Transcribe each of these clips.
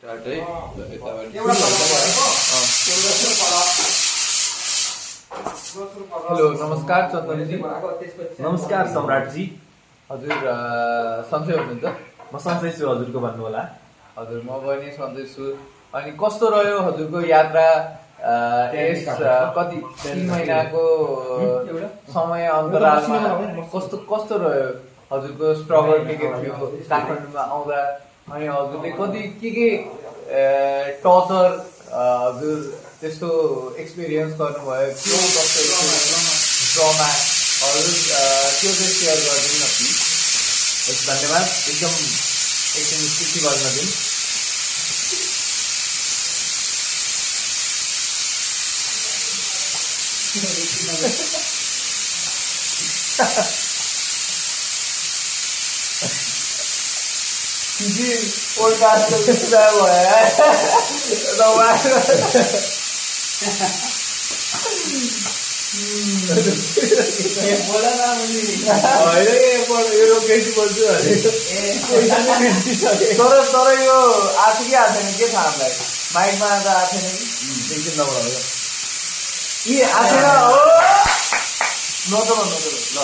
Hello नमस्कार चन्दनजी। नमस्कार सम्राटजी। हजुर सन्चै हुनुहुन्छ? म सन्चै छु, हजुरको भन्नु होला। हजुर म पनि सन्चै छु। अनि कस्तो रह्यो हजुरको यात्रा? यस कति 3 महिनाको समय अन्तरालमा कस्तो कस्तो रह्यो हजुरको स्ट्रगल? के थियो काठमाडौँमा आउँदा? अनि हजुरले कति के टर्चर हजुर त्यस्तो एक्सपिरियन्स गर्नुभयो? के कस्तो ड्रमा हजुर त्यो चाहिँ सेयर गरिदिनु न प्लिज। धन्यवाद। एकदम एकछिन स्थिति गर्न दिउँ। पोडकास्ट तर यो आएको कि आएको छैन के छ हामीलाई? माइकमा त आएको छैन कि एकछिन नबनाउनु यी आएको छैन। ल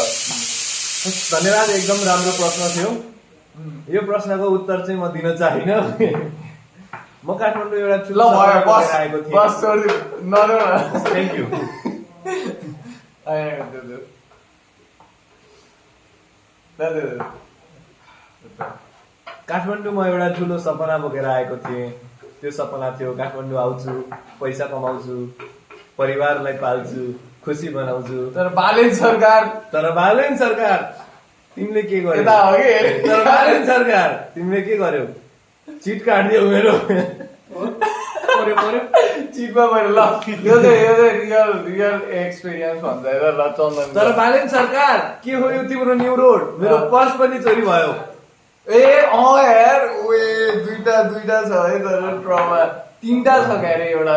धन्यवाद। एकदम राम्रो प्रश्न थियो। यो प्रश्नको उत्तर चाहिँ म दिन चाहिनँ। म काठमाडौँ एउटा ठुलो आएको थिएँ। Thank you. काठमाडौँमा एउटा ठुलो सपना बोकेर आएको थिएँ। त्यो सपना थियो काठमाडौँ आउँछु, पैसा कमाउँछु, परिवारलाई पाल्छु, खुसी बनाउँछु। तर बालेन सरकार तिमीले के गर्यौ? तर बालेन सरकार तिमीले के गर्यौ? चिट काट्दियौ मेरो। चिपमा मैले ल यो चाहिँ रियल एक्सपिरियन्स भन्छ ल चन्दन। तर बालेन सरकार के हो यो तिम्रो न्यू रोड? मेरो पर्स पनि चोरी भयो। यार दुईटा छ है। तर ट्रमा 3टा छ क्यारे। एउटा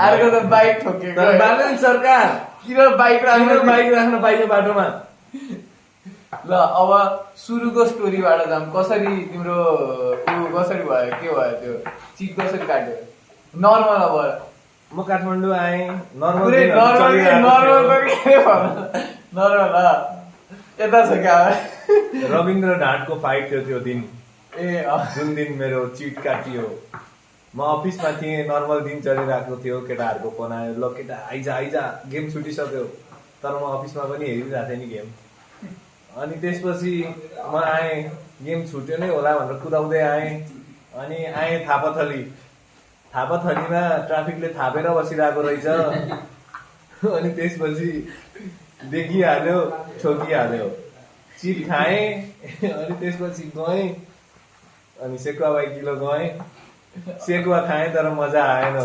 अर्को त बाइक ठोकेको। तर बालेन सरकार किन बाइक राख्नु पाइयो बाटोमा? ल अब सुरुको स्टोरीबाट जाऊँ। कसरी तिम्रो कसरी भयो? के भयो? त्यो चिट कसरी काट्यो? नर्मल अब म काठमाडौँ आएँ। नर्मल यता छ क्या? रविन्द्र ढाटको फाइट थियो त्यो दिन। जुन दिन मेरो चिट काटियो। म अफिसमा थिएँ। नर्मल दिन चलिरहेको थियो। केटाहरूको फोन आयो, ल केटा आइजा गेम छुटिसक्यो। तर म अफिसमा पनि हेरिरहेको थिएँ नि गेम। अनि त्यसपछि म आएँ, गेम छुट्यो नै होला भनेर कुदाउँदै आएँ। अनि आएँ थापाथलीमा ट्राफिकले थापेर बसिरहेको रहेछ। अनि त्यसपछि देखिहाल्यो, ठोकिहाल्यो। चिट खाएँ। अनि त्यसपछि गएँ। अनि सेकुवा 1 किलो गएँ। सेकुवा खाएँ तर मजा आएन।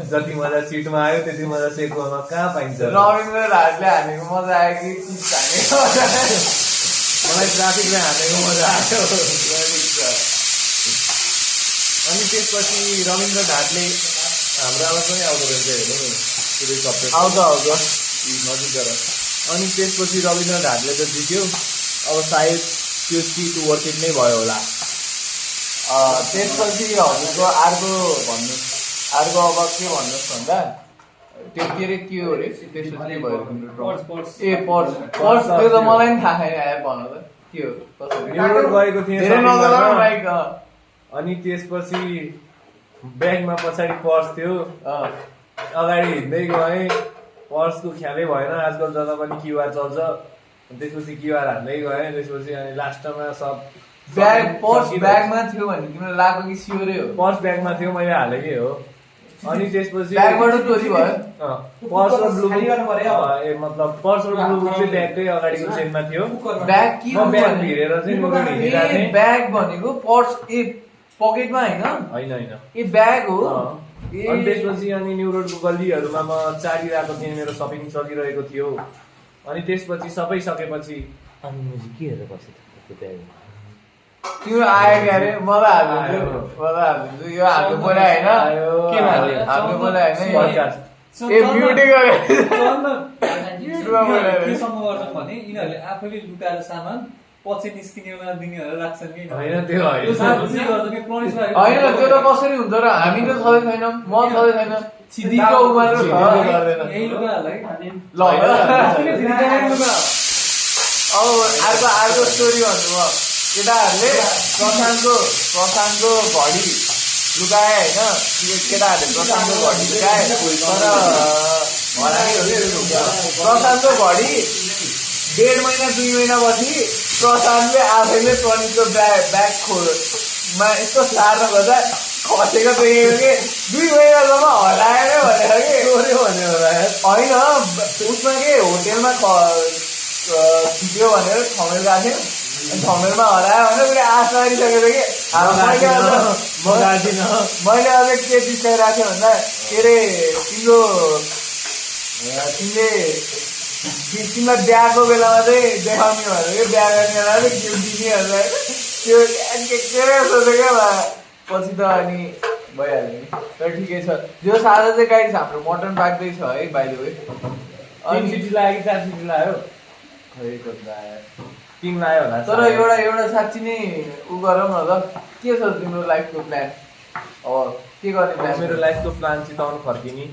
जति मजा चिटमा आयो त्यति मजा सेकुवामा कहाँ पाइन्छ? रविन्द्र ढाटले हानेको मजा आयो कि चिट हानेको? मलाई ट्राफिकले हानेको मजा आयो। अनि त्यसपछि रविन्द्र ढाटले हाम्रो आवाज पनि आउँदो रहेछ, हेर्नु आउँछ नजिक गर। अनि त्यसपछि रविन्द्र ढाटले त जित्यो। अब सायद त्यो चिट वर्थ इट नै भयो होला। त्यसपछि हजुरको अर्को अब के भन्नुहोस् भन्दा त्यो के अरे के हो अरे त्यसपछि के भयो तिम्रो? पर्स त्यो त मलाई पनि थाहा छैन यार। भन्नु त के हो? कसरी गएको थिएँ। अनि त्यसपछि ब्यागमा पछाडि पर्स थियो। अगाडि हिँड्दै गएँ। पर्सको ख्यालै भएन। आजकल जता पनि क्युआर चल्छ। त्यसपछि क्युआर हान्दै गएँ। त्यसपछि अनि लास्टमा सब पर्स ब्यागमा थियो भने तिमीलाई लाग्यो कि स्योरै हो? पर्स ब्यागमा थियो, मैले हालेकै हो। अनि त्यसपछि ब्यागबाट चोरी भयो। पर्स र ब्लु मतलब पर्स र ब्लु चाहिँ ब्यागकै अगाडिको चेनमा थियो। ब्याग के हो? ब्याग भिरेर चाहिँ ब्याग भनेको पर्स पकेटमा होइन। ब्याग हो। अनि त्यसपछि अनि न्यू रोडको गल्लीहरूमा म चाडिरहेको थिएँ। मेरो सपिङ चलिरहेको थियो। अनि त्यसपछि सबै सकेपछि अनि मैले के हेरेर बसेँ त्यो ब्याग? तिम्रो आयो क्या अरे? मलाई हाल्नु यो हाल्नु पर्यो होइन? हाल्नु पर्यो होइन? ब्युटी केसम्म गर्छन् भने यिनीहरूले आफैले लुकाएर सामान पछि निस्किनेवाला दिनेहरू राख्छन् कि होइन त्यो होइन त्यो साँच्चै गर्दा के प्रनिस लाग्यो होइन त्यो त कसरी हुन्छ र हामी त छँदै छैनौँ म छँदै छैन छिदीको उमार छ यही लुगाहरूलाई ल अब अर्को स्टोरी भन्नु म केटाहरूले प्रशान्तको घडी लुगाए होइन केटाहरूले प्रशान्तको घडी लुगाए तर प्रशान्तको घडी 1.5 महिना 2 महिनापछि प्रशान्तले आफैले प्रणितको ब्याग खोलमा यस्तो सार्न गर्दा खसेको देखेको कि 2 महिनासम्म हराएर भनेर कि होइन उसमा के होटेलमा छिट्यो भनेर ठमेल गएको थियो ठमेलमा हरायो भने उसले आश गरिसकेको कि मैले अझ के बिर्साइरहेको थिएँ भन्दा के अरे तिमीलाई बिहाको बेलामा चाहिँ देखाउने भनेर बिहा गर्ने बेला चाहिँ गिफ्ट दिने भनेर त्यो के अरे सोचेँ क्या पछि त अनि भइहाल्यो नि तर ठिकै छ जो साझा चाहिँ गाइस हाम्रो मटन पाक्दैछ है बाइ द वे 3 सिटी लाग्यो कि 4 सिटी लाग्यो खै कता 3 लाग्यो होला तर एउटा साँच्ची नै उ गरौँ न त के छ तिम्रो लाइफको प्लान अब के गर्ने प्लान मेरो लाइफको प्लान चाहिँ टाउन फर्किने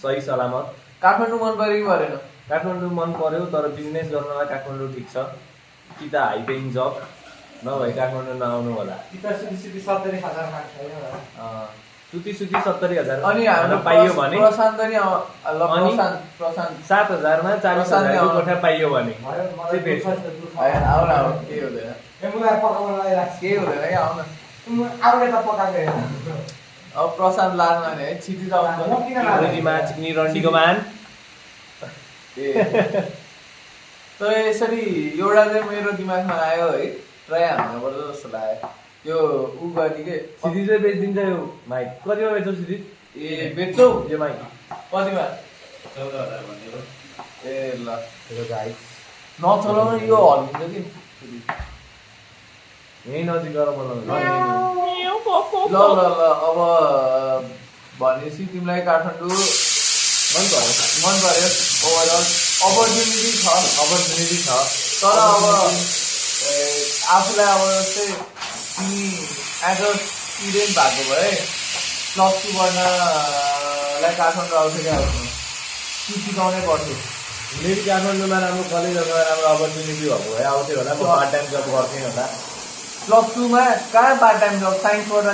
सही सलामत काठमाडौँ मन पऱ्यो कि परेन काठमाडौँ मन पर्यो तर बिजनेस गर्नलाई काठमाडौँ ठिक छ कि त हाई पेइङ जब नभए काठमाडौँ नआउनु होला सुती 70,000 अनि हाम्रो पाइयो भने प्रशान्त नि प्रशान्त 7,000 मा 40,000 को कोठा पाइयो भने आउन के हुँदैन के हुँदैन कि आउन अब प्रशान्त लाग्नु भने है छिटी रोजीमा चिकनी रन्डीको मान तर यसरी एउटा चाहिँ मेरो दिमागमा आयो है ट्राई हाल्नुपर्छ जस्तो लाग्यो त्यो उ गर्ने के सिधी चाहिँ बेचिदिन्छ यो माइक कतिमा बेच्छौ सिधी ए बेच्छौ यो माइक कतिमा 14,000 भनेको ए ल गाई नचलाउनु यो हल्लिन्छ कि यही नजिक गएर बोलाउनु ल अब भनेपछि तिमीलाई काठमाडौँ मन पर्यो ओभरअल अपर्च्युनिटी छ तर अब आफूलाई अब जस्तै तिमी एज अ स्टुडेन्ट भएको भए +2 गर्नलाई काठमाडौँ आउँथ्यो क्या सिकाउनै पर्थ्यो मेरो काठमाडौँमा राम्रो कलेजहरूमा राम्रो अपर्च्युनिटी भएको भए आउँथ्यो होला म पार्ट टाइम जब गर्थेँ होला +2 मा कहाँ पार्ट टाइम जब साइन्सबाट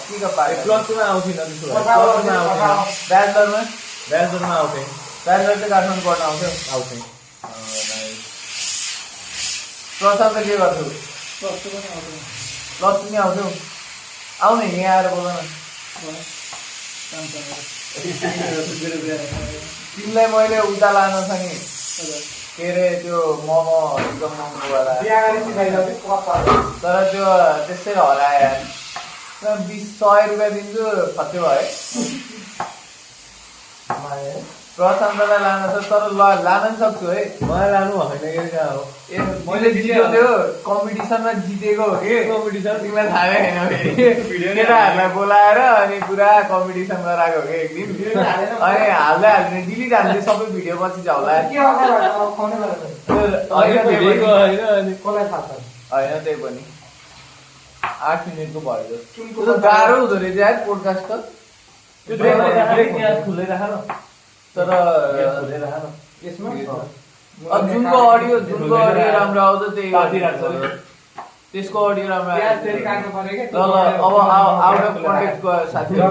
के का पार्ट +2 मा आउँथेन त्यसो भए ब्याचलरमा आउँथेँ ब्याचलर चाहिँ काठमाडौँ पढ्न आउँथ्यो प्रशान्त के गर्थ्यौ +2 नै आउँथ्यौ आउने यहाँ आएर बोल न तिमीलाई मैले उता लानु छ नि के अरे त्यो मोमो एकदम महँगोवाला तर त्यो त्यसै हरायो 100 रुपियाँ दिन्छु खर्च भयो प्रशान्तलाई लानु छ तर लान पनि सक्छु है मलाई लानु होइन के कहाँ हो ए मैले जितेको थियो कम्पिटिसनमा जितेको हो कि कम्पिटिसन तिमीलाई थाहै छैन केटाहरूलाई बोलाएर अनि पुरा कम्पिटिसन गराएको कि एक दिन अनि हाल्ने डिलिट हाल्ने सबै भिडियो पछि झाउला होइन त्यही पनि 8 मिनटको भयो त्यो गाह्रो हुँदो रहेछ यार पोडकास्ट त खुल्लै राख न तर जुनको अडियो राम्रो आउँछ त्यही त्यसको अडियो राम्रो आउँछ ल अब आउट अफ कन्टेक्टको साथीहरु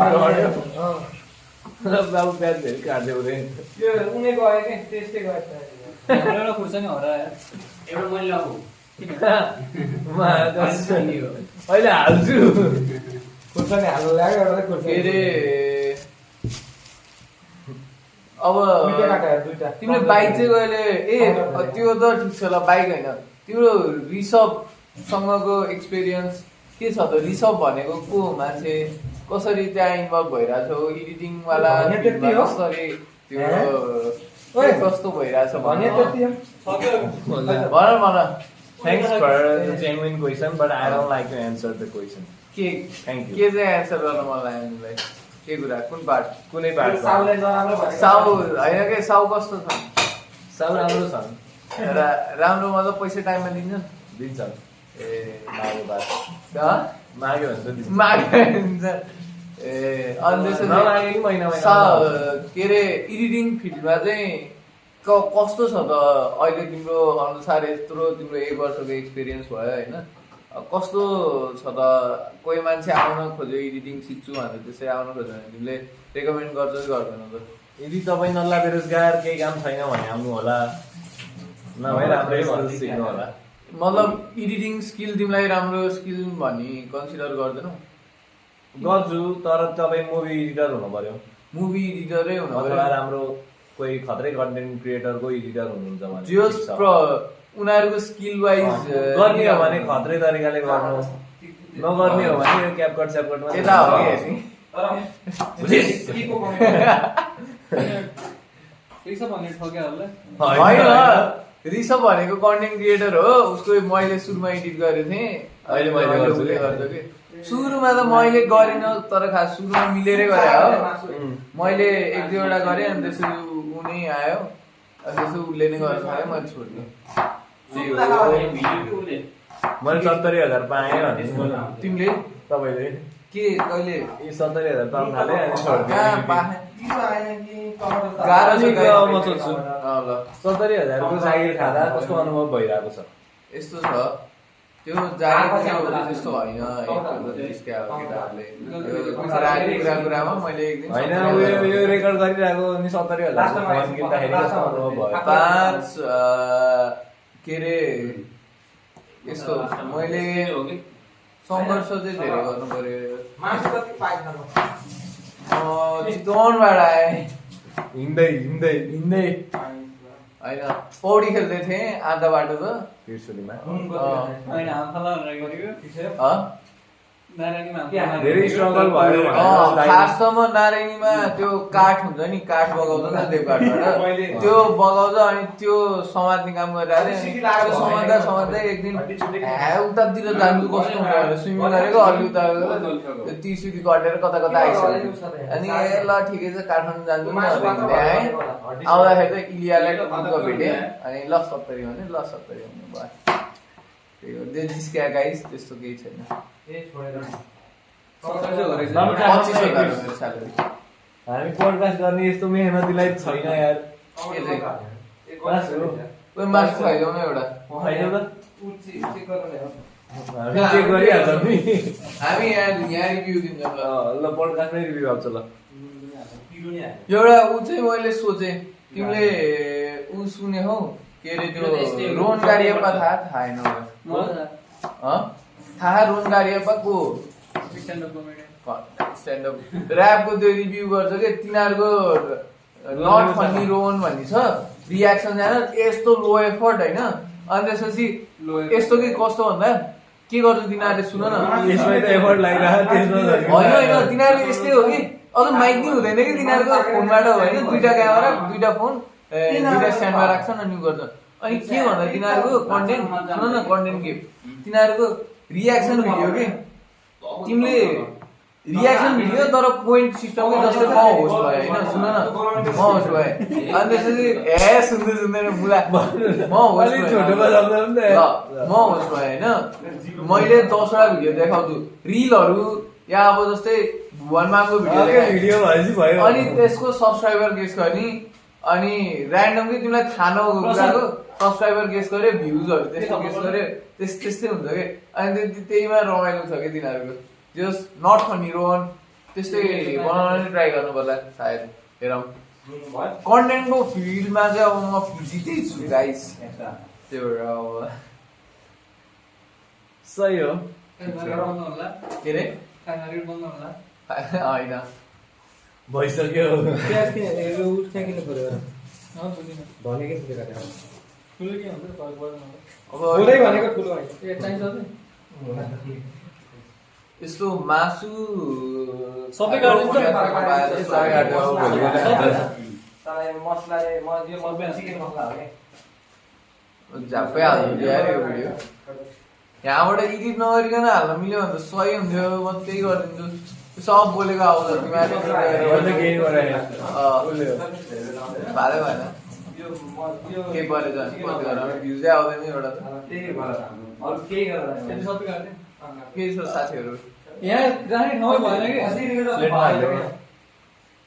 बाबु प्याज धेरै काट्दै हुँदैन यो उनी गयो के टेस्टै गयो एउटा खुर्सानी हरायो एउटा मैले लगाऊ अहिले हाल्छु खुर्सानी हाल्नु लाग्यो एउटा खुर्सानी अब तिमीले बाइक चाहिँ गएले त्यो त ठिक छ ल बाइक होइन तिम्रो रिसभसँगको एक्सपिरियन्स के छ त रिसभ भनेको को मान्छे कसरी त्यहाँ इन्भल्भ भइरहेछौ एडिटिङवाला कसरी त्यो कस्तो भइरहेछ भन Thanks for the genuine question, but I don't like to answer the question. Thank you. के चाहिँ एन्सर गर्न मन लाग्यो तिमीलाई के कुरा कुन पार्ट कुनै पार्ट साउ होइन के साउ कस्तो छ साउ राम्रो छ राम्रो मतलब पैसा टाइममा दिन्छ दिन्छ ए मागे बात माग्यो भने त दिन्छ मागे हुन्छ ए अनि त्यसपछि नमागे नि महिना के अरे एडिटिङ फिल्डमा चाहिँ कस्तो छ त अहिले तिम्रो अनुसार यत्रो तिम्रो 1 वर्षको एक्सपिरियन्स भयो होइन कस्तो छ त कोही मान्छे आउन खोज्यो एडिटिङ सिक्छु भनेर त्यसै आउन खोज्यो भने तिमीले रेकमेन्ड गर्छौ कि गर्दैन त यदि तपाईँ नल्ला बेरोजगार केही काम छैन भने आउनु होला नभए राम्रै सिक्नु होला मतलब एडिटिङ स्किल तिमीलाई राम्रो स्किल भनी कन्सिडर गर्दैनौ गर्छु तर तपाईँ मुभी एडिटर हुनु पर्यो मुभी एडिटरै हुनु अथवा पर्यो राम्रो कोही खत्रै कन्टेन्ट क्रिएटरको एडिटर हुनुहुन्छ भने जस उनीहरूको स्किल वाइज गर्ने हो भने खत्रै तरिकाले गर्नु नगर्ने हो भने यो क्यापकट स्यापकटमा यता हो कि हेर्ने होइन ऋषभ भनेको कन्टेन्ट क्रिएटर हो उसको मैले सुरुमा एडिट गरेको थिएँ अहिले मैले गर्छु कि सुरुमा त मैले गरिनँ तर खास सुरुमा मिलेरै गरे हो मैले 1-2वटा गरेँ अनि त्यसपछि उनी आयो अनि त्यसपछि उसले नै गर्नु थाल्यो मैले छोडिदिएँ मैले 70,000 पाएँ भने तिमीले तपाईँले के कहिले 70,000 पाउनु थाले अनि छोडिदिएँ गाह्रो छ म सोध्छु ल 70,000 को जागिर खाँदा कस्तो अनुभव भइरहेको छ यस्तो छ त्यो जागिर त्यस्तो होइन कुरामा मैले एक दिन होइन यो रेकर्ड गरिरहेको नि 70,000 फोन किन्दाखेरि कस्तो अनुभव भयो 5 के अरे यस्तो मैले सङ्घर्ष चाहिँ धेरै गर्नु पर्यो चितवनबाट आएँ हिँड्दै होइन पौडी खेल्दै थिएँ आधा बाटो त त्रिशुलीमा धेरै स्ट्रगल भयो खास त म नारायणीमा त्यो काठ हुन्छ नि काठ बगाउँछ नि देवकाठबाट त्यो बगाउँछ अनि त्यो समात्ने काम गरिरहेको थिएँ अनि त्यो समात्दै एक दिन उतातिर जानु कस्तो हुन्छ स्विमिङ गरेको अलि उता तिर्सिटी कटेर कता कता आइसक्यो अनि ल ठिकै छ काठमाडौँ जान्छु नि आएँ आउँदाखेरि त इलियालाई भेटेँ अनि ल 70 भने ल 70 भन्नु भयो त्यही हो त्यो जिस्क्या गाइस त्यस्तो केही छैन 25,000 स्यालेरी हामी पोडकास्ट गर्ने यस्तो मेहनतीलाई छैन यार कोही मासु खाइदेऊ न एउटा छैन त हामी चेक गरिहाल्छौँ नि हामी यहाँ रिभ्यू दिन्छौँ ल पोडकास्टमै रिभ्यू आउँछ ल एउटा ऊ चाहिँ मैले सोचेँ तिमीले ऊ सुने हौ के अरे त्यो रोन गाडियापा थाहा छैन थाहा रोन गाडियापा को स्ट्यान्डअप ऱ्यापको त्यो रिभ्यू गर्छ कि तिनीहरूको नट फन्नी रोन भन्ने छ रियाक्सन जान यस्तो लो एफर्ट होइन अनि त्यसपछि यस्तो कि कस्तो भन्दा के गर्छ तिनीहरूले सुन न यसमै त एफर्ट लागिरहेको होइन तिनीहरूले यस्तै हो कि अझ माइक नि हुँदैन कि तिनीहरूको फोनबाट होइन 2टा क्यामेरा 2टा फोन 2टा स्ट्यान्डमा राख्छन् अनि गर्छ अनि के भन्दा तिनीहरूको कन्टेन्ट सुन न कन्टेन्ट के तिनीहरूको रियाक्सन भिडियो के तिमीले रियाक्सन भिडियो तर पोइन्ट सिस्टमकै जस्तै म होस्ट भएँ होइन सुन न म होस्ट भएँ अनि त्यसपछि सुन्दैन बुला म होस्ट भएँ होइन मैले 10वटा भिडियो देखाउँछु रिलहरू या अब जस्तै भुवनमाको भिडियो भयो अनि त्यसको सब्सक्राइबर गेस गर्ने अनि ऱ्यान्डमली तिमीलाई थाहा नभएको कुराको सब्सक्राइबर गेस गर्यो भ्युजहरू त्यस्तो गेस गर्यो त्यस्तै हुन्छ कि अनि त्यहीमा रमाइलो छ कि तिनीहरूको जस नट फनी रोन त्यस्तै बनाउन ट्राई गर्नु पर्ला सायद हेरौँ कन्टेन्टको फिल्डमा चाहिँ अब म फिजिकै छु गाइस त्यो अब सही हो के अरे होइन भइसक्यो यस्तो मासु सबै झ्याप्पै हाल्नु यार यो भिडियो यहाँबाट एडिट नगरिकन हाल्न मिल्यो भने त सही हुन्थ्यो म त्यही गरिदिन्छु सब बोलेको आउँछ भालै भएन केही परेछ भने कति भ्युजै आउँदैन एउटा त अरू केही गरेर सबै गर्ने के छ साथीहरू यहाँ राख्ने ठाउँ भएन कि प्लेटमा हाल्यो।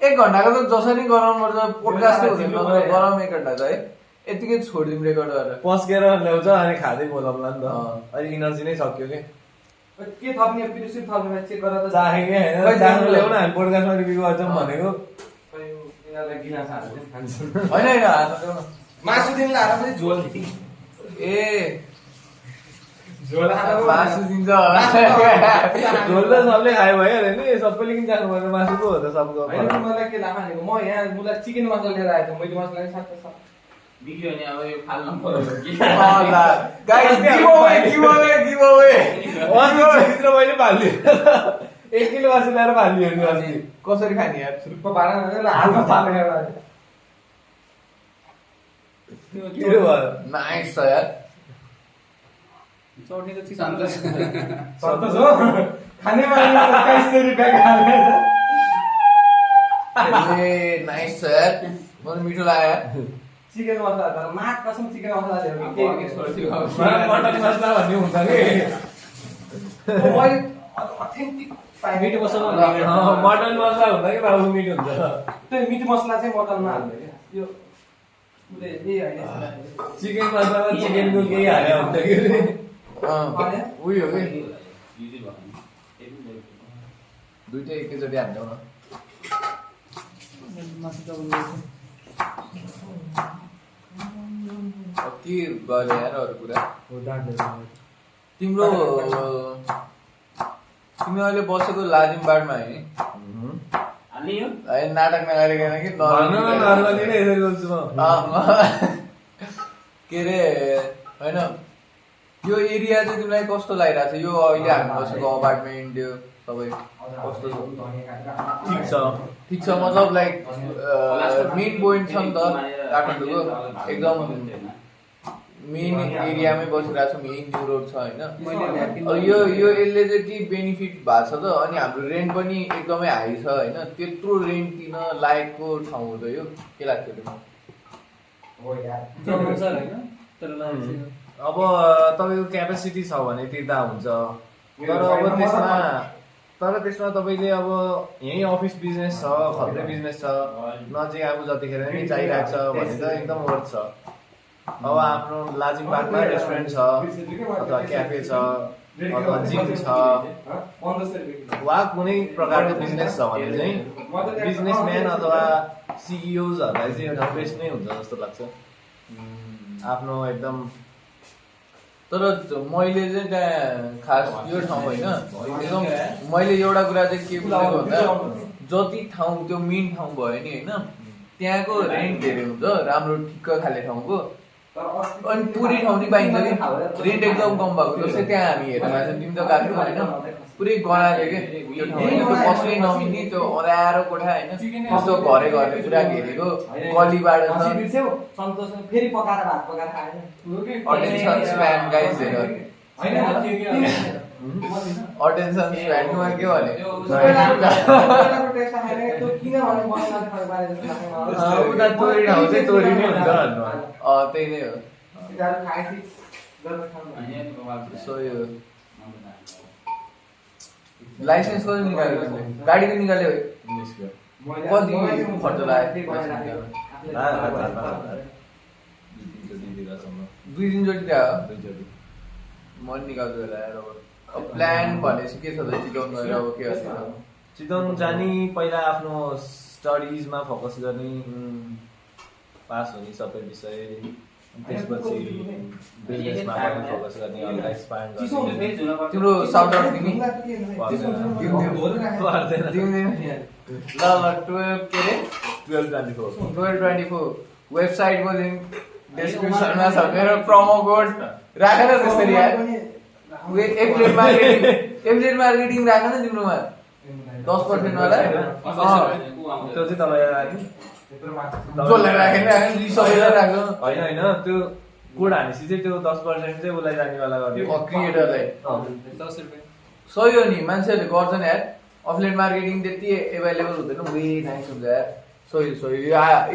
1 घन्टाको त जसरी गराउनु पर्छ पोडकास्टै हुँदैन गरम 1 घन्टा त है यतिकै छोडिदिउँ रेकर्ड गरेर पस्केर ल्याउँछ अनि खाँदै बोलाउँला नि त अनि इनर्जी नै सक्यो के थप्ने पिरुसी थप्ने चेक गरेर त चाहेकै होइन चाहेर ल्याउन हामी पोडकास्टमा रिभ्यू गर्छौँ भनेको यिनीहरूलाई गिलास हालेर खान्छन् होइन होइन हातमा ल्याउन। मासु दिनलाई हालेर पनि झोल ए झोल हालेर मासु दिन्छ होला झोल त सबले खायो भइहाल्यो नि सबैले किन जानु पर्छ मासु पो हो त सबको होइन मलाई के लाग्छ भनेको म यहाँ मलाई चिकन मसला लिएर आएको मैले मसला नि साथै बिग्यो भने अब यो फाल्नु पर्यो कि गाइस गिभ अवे भित्र मैले फालिदिएँ 1 किलो मासु ल्याएर फालिदियो नि अस्ति कसरी खाने यार रुप्पा भाडा हालमा फालेर के भयो नाइस छ यार चौटी त सन्तोष हो खाने मान्छे 2100 रुपैयाँ खाने ए नाइस छ यार मलाई मिठो लाग्यो यार चिकन मसला तर माग कसम चिकन मसला ल्यायो के सोच्यो मटन मसला भन्ने हुन्छ कि मैले अथेन्टिक मिठो मसला मटन मसला हुँदा कि बाबु मिठो हुन्छ त्यो मिठो मसला चाहिँ मटनमा हाल्छ के यो उले ए हैन चिकन मसलामा चिकनको केही हाल्यो भन्दाखेरि उयो हो कि दुइटै एकैचोटि हाल्छौ न अब के गरे यार अरू कुरा तिम्रो तिमी अहिले बसेको लाजिमबाडमा है नाटक नगरिकन कि नर्मली नै यसरी बोल्छु म के अरे होइन यो एरिया चाहिँ तिमीलाई कस्तो लागिरहेको छ यो अहिले हामी बसेको अपार्टमेन्ट त्यो सबै कस्तो छ ठिक छ मतलब लाइक मेन पोइन्ट छ नि त काठमाडौँको एकदम मेन एरियामै बसिरहेको छ मेन न्यु रोड छ होइन यो यसले चाहिँ के बेनिफिट भएको छ त अनि हाम्रो रेन्ट पनि एकदमै हाई छ होइन त्यत्रो रेन्ट दिन लायकको ठाउँ हो त यो के लाग्छ तिमीलाई अब तपाईँको क्यापेसिटी छ भने तिर्दा हुन्छ तर त्यसमा तपाईँले अब यहीँ अफिस बिजनेस छ खत्रै बिजनेस छ नजिक अब जतिखेर नि चाहिरहेको छ भने त एकदम वर्थ छ अब आफ्नो लाजिमबाडमा रेस्टुरेन्ट छ अथवा क्याफे छ अथवा जिम छ वा कुनै प्रकारको बिजनेस छ भने चाहिँ बिजनेसम्यान अथवा सिइओजहरूलाई चाहिँ एउटा बेस्ट नै हुन्छ जस्तो लाग्छ आफ्नो एकदम तर मैले चाहिँ त्यहाँ खास यो ठाउँ होइन एकदम मैले एउटा कुरा चाहिँ के बुझेको भन्दा जति ठाउँ त्यो मेन ठाउँ भयो नि होइन त्यहाँको रेन्ट धेरै हुन्छ राम्रो ठिक्क खाले ठाउँको अनि पुरै ठाउँ नि पाइन्छ कि रेन्ट एकदम कम भएको जस्तै त्यहाँ हामी हेर्न लाग्छ तिमी त गएको होइन पुरै गनाले के यो ठाउँ बस्नै नमिल्ने त्यो अँध्यारो कोठा होइन त्यस्तो घरे घरले पुरा घेरेको गलीबाट छ सन्तोष फेरि पकाएर भात पकाएर खाएन अटेन्सन स्प्यान गाइस हेर अटेन्सन स्प्यानमा के भने उता तोरी ठाउँ चाहिँ तोरी नै हुन्छ त्यही नै हो सो यो लाइसेन्स कति निकाल्यो तिमीले गाडीको निकाल्यो कति खर्च लाग्यो 2-3 चोटि म निकाल्छु होला यार अब प्लान भनेपछि के छ त चितवन गएर अब के हुन्छ चितवन जाने पहिला आफ्नो स्टडिजमा फोकस गर्ने पास हुने सबै विषय त्यसपछि बिजनेसमा पनि फोकस गर्ने अलिक एक्सपान्ड गर्ने तिम्रो साउन्ड आउट दिने ल 12 के रे 1224 वेबसाइटको लिङ्क डिस्क्रिप्सनमा छ मेरो प्रोमो कोड राखेर त्यसरी यार एफिलिएट मार्केटिङ राख न तिम्रोमा 10% वाला त्यो चाहिँ तपाईँ जसलाई राखेन सबैलाई राख्नु होइन त्यो कोड हानेपछि चाहिँ त्यो 10% चाहिँ उसलाई जानेवाला गर्ने क्रिएटरलाई 10 रुपैयाँ सही हो नि मान्छेहरूले गर्छन् यार अफलाइन मार्केटिङ त्यति एभाइलेबल हुँदैन वे नाइस हुन्छ यार सही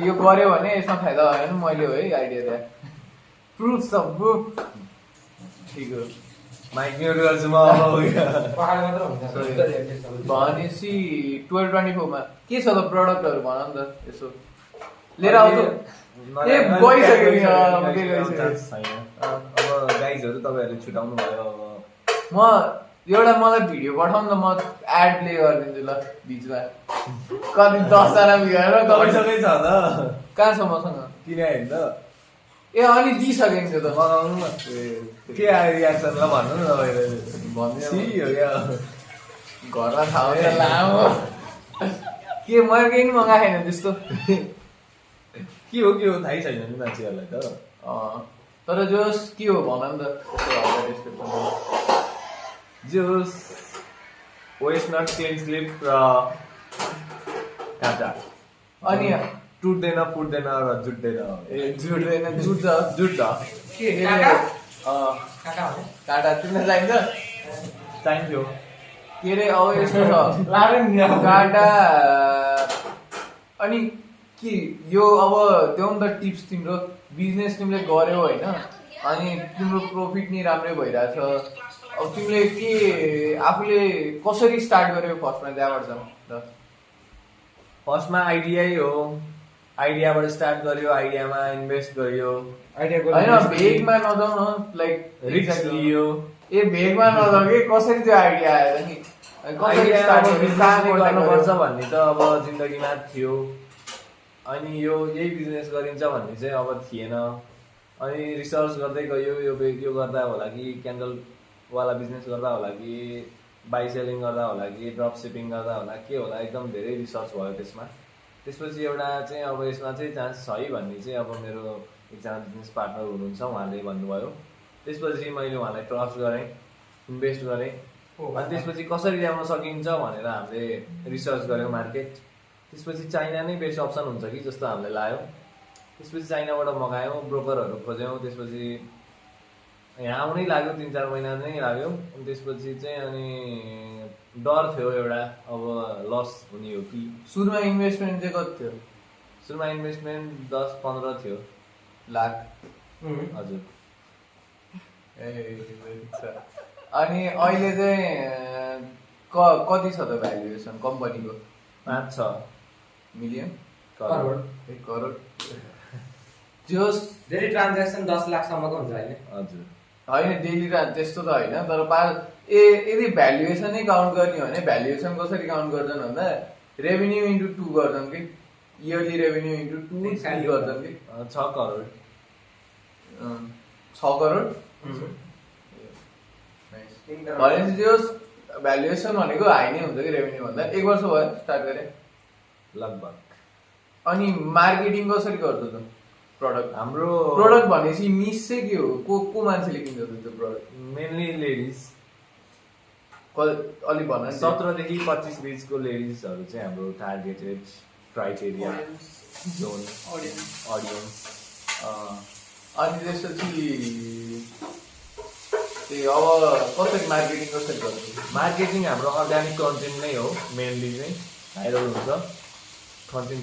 यो गर्यो भने यसमा फाइदा होइन मैले हो है आइडिया त्यहाँ प्रुफ छ प्रुफ ठिक हो माइक म्युट गर्छु म पहाड मात्र हुन्छ भनेपछि 1224 मा के छ त प्रडक्टहरु भन नि त यसो लिएर आउँछु ए गइसक्यो नि के गइसक्यो अब गाइजहरु तपाईहरुले छुटाउनु भयो अब म एउटा मलाई भिडियो पठाउनु त म एड प्ले गरिदिन्छु ल बीचमा कति 10 जना बिगाएर गइसकै छ त कहाँ छ मसँग किन हैन त ए अनि दिइसकेको थियो त मगाउनु न के आयो रियाक्सन ल भन्नु न तपाईले भन्दै हो क्या घरमा थाहा हुन्छ लामो के मैले केही मगाएन त्यस्तो के हो थाहै छैन नि मान्छेहरुलाई त तर जोस के हो भन नि त डिस्क्रिप्सन जोस वेस्ट नट क्लिन स्लिप र काटा अनि टुट्दैन फुट्दैन र जुट्दैन ए जुट्दैन जुट्छ के काका काटा हो काटा तिमीलाई चाहिन्छ चाहिन्थ्यो के रे अब यस्तो छ लारे नि काटा अनि के यो अब देऊ नि त टिप्स तिम्रो बिजनेस तिमीले गर्यौ होइन अनि तिम्रो प्रफिट नि राम्रै भइरहेछ अब तिमीले के आफूले कसरी स्टार्ट गर्यौ फर्स्टमा त्यहाँबाट जाउँ फर्स्टमा आइडियै हो आइडियाबाट स्टार्ट गर्यो आइडियामा इन्भेस्ट गर्यो होइन भेगमा नजाउँ न लाइक रिस्क लियो ए भेगमा नजाउँ कि कसरी त्यो आइडिया आयो नि कसरी आइडिया स्टार्ट अब बिजनेस गर्नुपर्छ भन्ने त अब जिन्दगीमा थियो अनि यो यही बिजनेस गरिन्छ भन्ने चाहिँ अब थिएन अनि रिसर्च गर्दै गयो यो गर्दा होला कि क्यान्डलवाला बिजनेस गर्दा होला कि बाई सेलिङ गर्दा होला कि ड्रप सिपिङ गर्दा होला के होला एकदम धेरै रिसर्च भयो त्यसपछि एउटा चाहिँ अब यसमा चाहिँ चान्स छ है भन्ने चाहिँ अब मेरो एकजना बिजनेस पार्टनर हुनुहुन्छ उहाँले भन्नुभयो त्यसपछि मैले उहाँलाई ट्रस्ट गरेँ इन्भेस्ट गरेँ अनि त्यसपछि कसरी ल्याउन सकिन्छ भनेर हामीले रिसर्च गऱ्यौँ मार्केट त्यसपछि चाइना नै बेस्ट अप्सन हुन्छ कि जस्तो हामीले लाग्यो त्यसपछि चाइनाबाट मगायौँ ब्रोकरहरू खोज्यौँ त्यसपछि यहाँ आउनै लाग्यो 3-4 महिना नै लाग्यो अनि त्यसपछि चाहिँ अनि डर थियो एउटा अब लस हुने हो कि सुरुमा इन्भेस्टमेन्ट चाहिँ कति थियो सुरुमा इन्भेस्टमेन्ट 10-15 थियो लाख हजुर अनि अहिले चाहिँ कति छ त भ्यालुएसन कम्पनीको 5-6 मिलियन करोड 1 करोड जोस डेली ट्रान्ज्याक्सन 10 लाखसम्मको हुन्छ अहिले हजुर होइन डेली त्यस्तो त होइन तर यदि भ्यालुएसनै काउन्ट गर्ने हो भने भ्यालुएसन कसरी काउन्ट गर्छन् भन्दा रेभेन्यू इन्टु 2 गर्छन् कि इयरली रेभेन्यू इन्टु 2 गर्छन् कि 6 करोड 6 करोड भनेपछि त्यो भ्यालुएसन भनेको हाई नै हुन्छ कि रेभेन्यू भन्दा 1 वर्ष भयो स्टार्ट गरे लगभग अनि मार्केटिङ कसरी गर्छ त प्रडक्ट हाम्रो प्रडक्ट भनेपछि निस चाहिँ के हो को मान्छेले किन्छ त्यो प्रडक्ट मेनली लेडिज अलिक भन 17 देखि 25 बिचको लेडिजहरू चाहिँ हाम्रो टार्गेटेड क्राइटेरिया जोन अडियन्स अनि त्यसपछि अब कसरी मार्केटिङ कसरी गर्छ मार्केटिङ हाम्रो अर्ग्यानिक कन्टेन्ट नै हो मेनली चाहिँ भाइरल हुन्छ कन्टेन्ट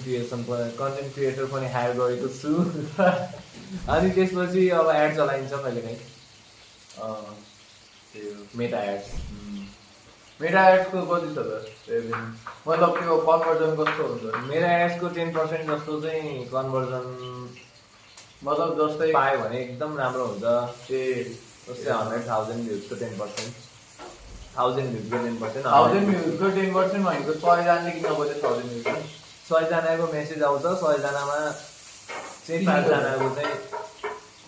क्रिएटर पनि हायर गरेको छु अनि त्यसपछि अब एड चलाइन्छ कहिलेकाहीँ मेटा एड्स मेरा एड्सको कति छ त मतलब त्यो कन्भर्जन कस्तो हुन्छ मेरा एड्सको 10% जस्तो चाहिँ कन्भर्जन मतलब जस्तै पायो भने एकदम राम्रो हुन्छ ए जस्तै 100,000 भ्युजको 10% 1000 भ्युजको 10% 1000 भ्युजको 10% भनेको 100 जनाले किन बोले 1000 भ्युज 100 जनाको मेसेज आउँछ 100 जनामा चाहिँ 5 जनाको चाहिँ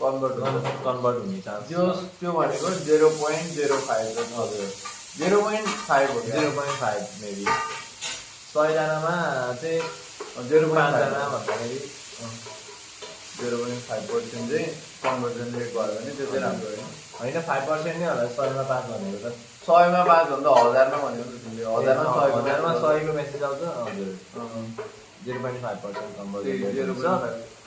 कन्भर्ट हुने चान्स त्यो भनेको 0.05 हजुर 0.5 हो 0.5 मेबी 100 जनामा चाहिँ 0.5 जना भन्दाखेरि 0.5% चाहिँ कन्भर्जन रेट भयो भने त्यो चाहिँ राम्रो होइन 5% नै होला 100 मा 5 भनेको त 100 मा 5 भन्दा 1000 मा भनेको त तिमीले 1000 मा 100 को मेसेज आउँछ हजुर 0.5% कन्भर्जन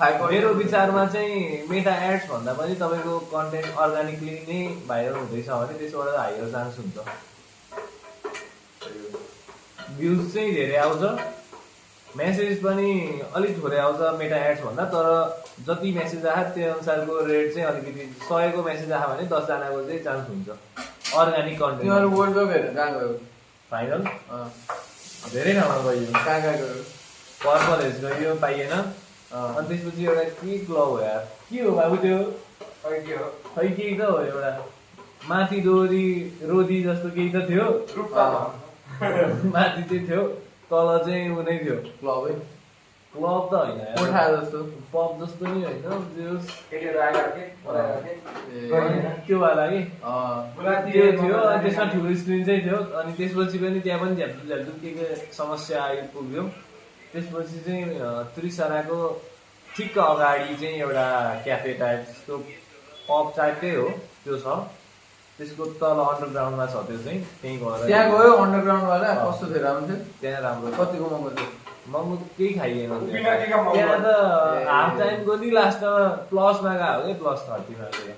5 मेरो विचारमा चाहिँ मेटा एड्स भन्दा पनि तपाईँको कन्टेन्ट अर्ग्यानिकली नै भाइरल हुँदैछ भने त्यसबाट हायर चान्स हुन्छ भ्युज चाहिँ धेरै आउँछ मेसेज पनि अलिक थोरै आउँछ मेटा एड्स भन्दा तर जति मेसेज आयो त्यो अनुसारको रेट चाहिँ अलिकति 100 को मेसेज आयो भने 10 जनाको चाहिँ चान्स हुन्छ अर्ग्यानिक कन्टेन्ट तिमीहरू वर्ल्ड कप हेर्न कहाँ गयो फाइनल अँ, धेरै ठाउँमा गयो कहाँ कहाँ गयो पर्पल हेज गयो पाइएन अँ, अनि त्यसपछि एउटा के क्लब हो यार के हो बाबु त्यो खै के हो खै केही त हो एउटा माथि दोहोरी रोदी जस्तो केही त थियो माथि चाहिँ थियो तल चाहिँ ऊ नै थियो क्लबै क्लब त होइन यार। कोठा जस्तो पब जस्तो नि होइन त्यो केटीहरू आइरहेको थिए बोलाइरहेको थिए ए, त्यो वाला कि अँ, त्यो थियो अनि त्यसमा ठुलो स्क्रिन चाहिँ थियो अनि त्यसपछि पनि त्यहाँ पनि झ्याप्टु झ्याप्टु के समस्या आइपुग्यो त्यसपछि चाहिँ त्रिसराको ठिक्क अगाडि चाहिँ एउटा क्याफे टाइप जस्तो पब टाइपकै हो त्यो छ त्यसको तल अन्डरग्राउन्डमा छ त्यो चाहिँ त्यहीँ गएर त्यहाँ गयो अन्डरग्राउन्डवाला कस्तो थियो राम्रो थियो त्यहाँ राम्रो कतिको महँगो थियो मोमो केही खाइएन बिना केही का मोमो। त्यहाँ त ए। हाफ टाइमको नि लास्टमा प्लसमा गयो क्या +30मा गयो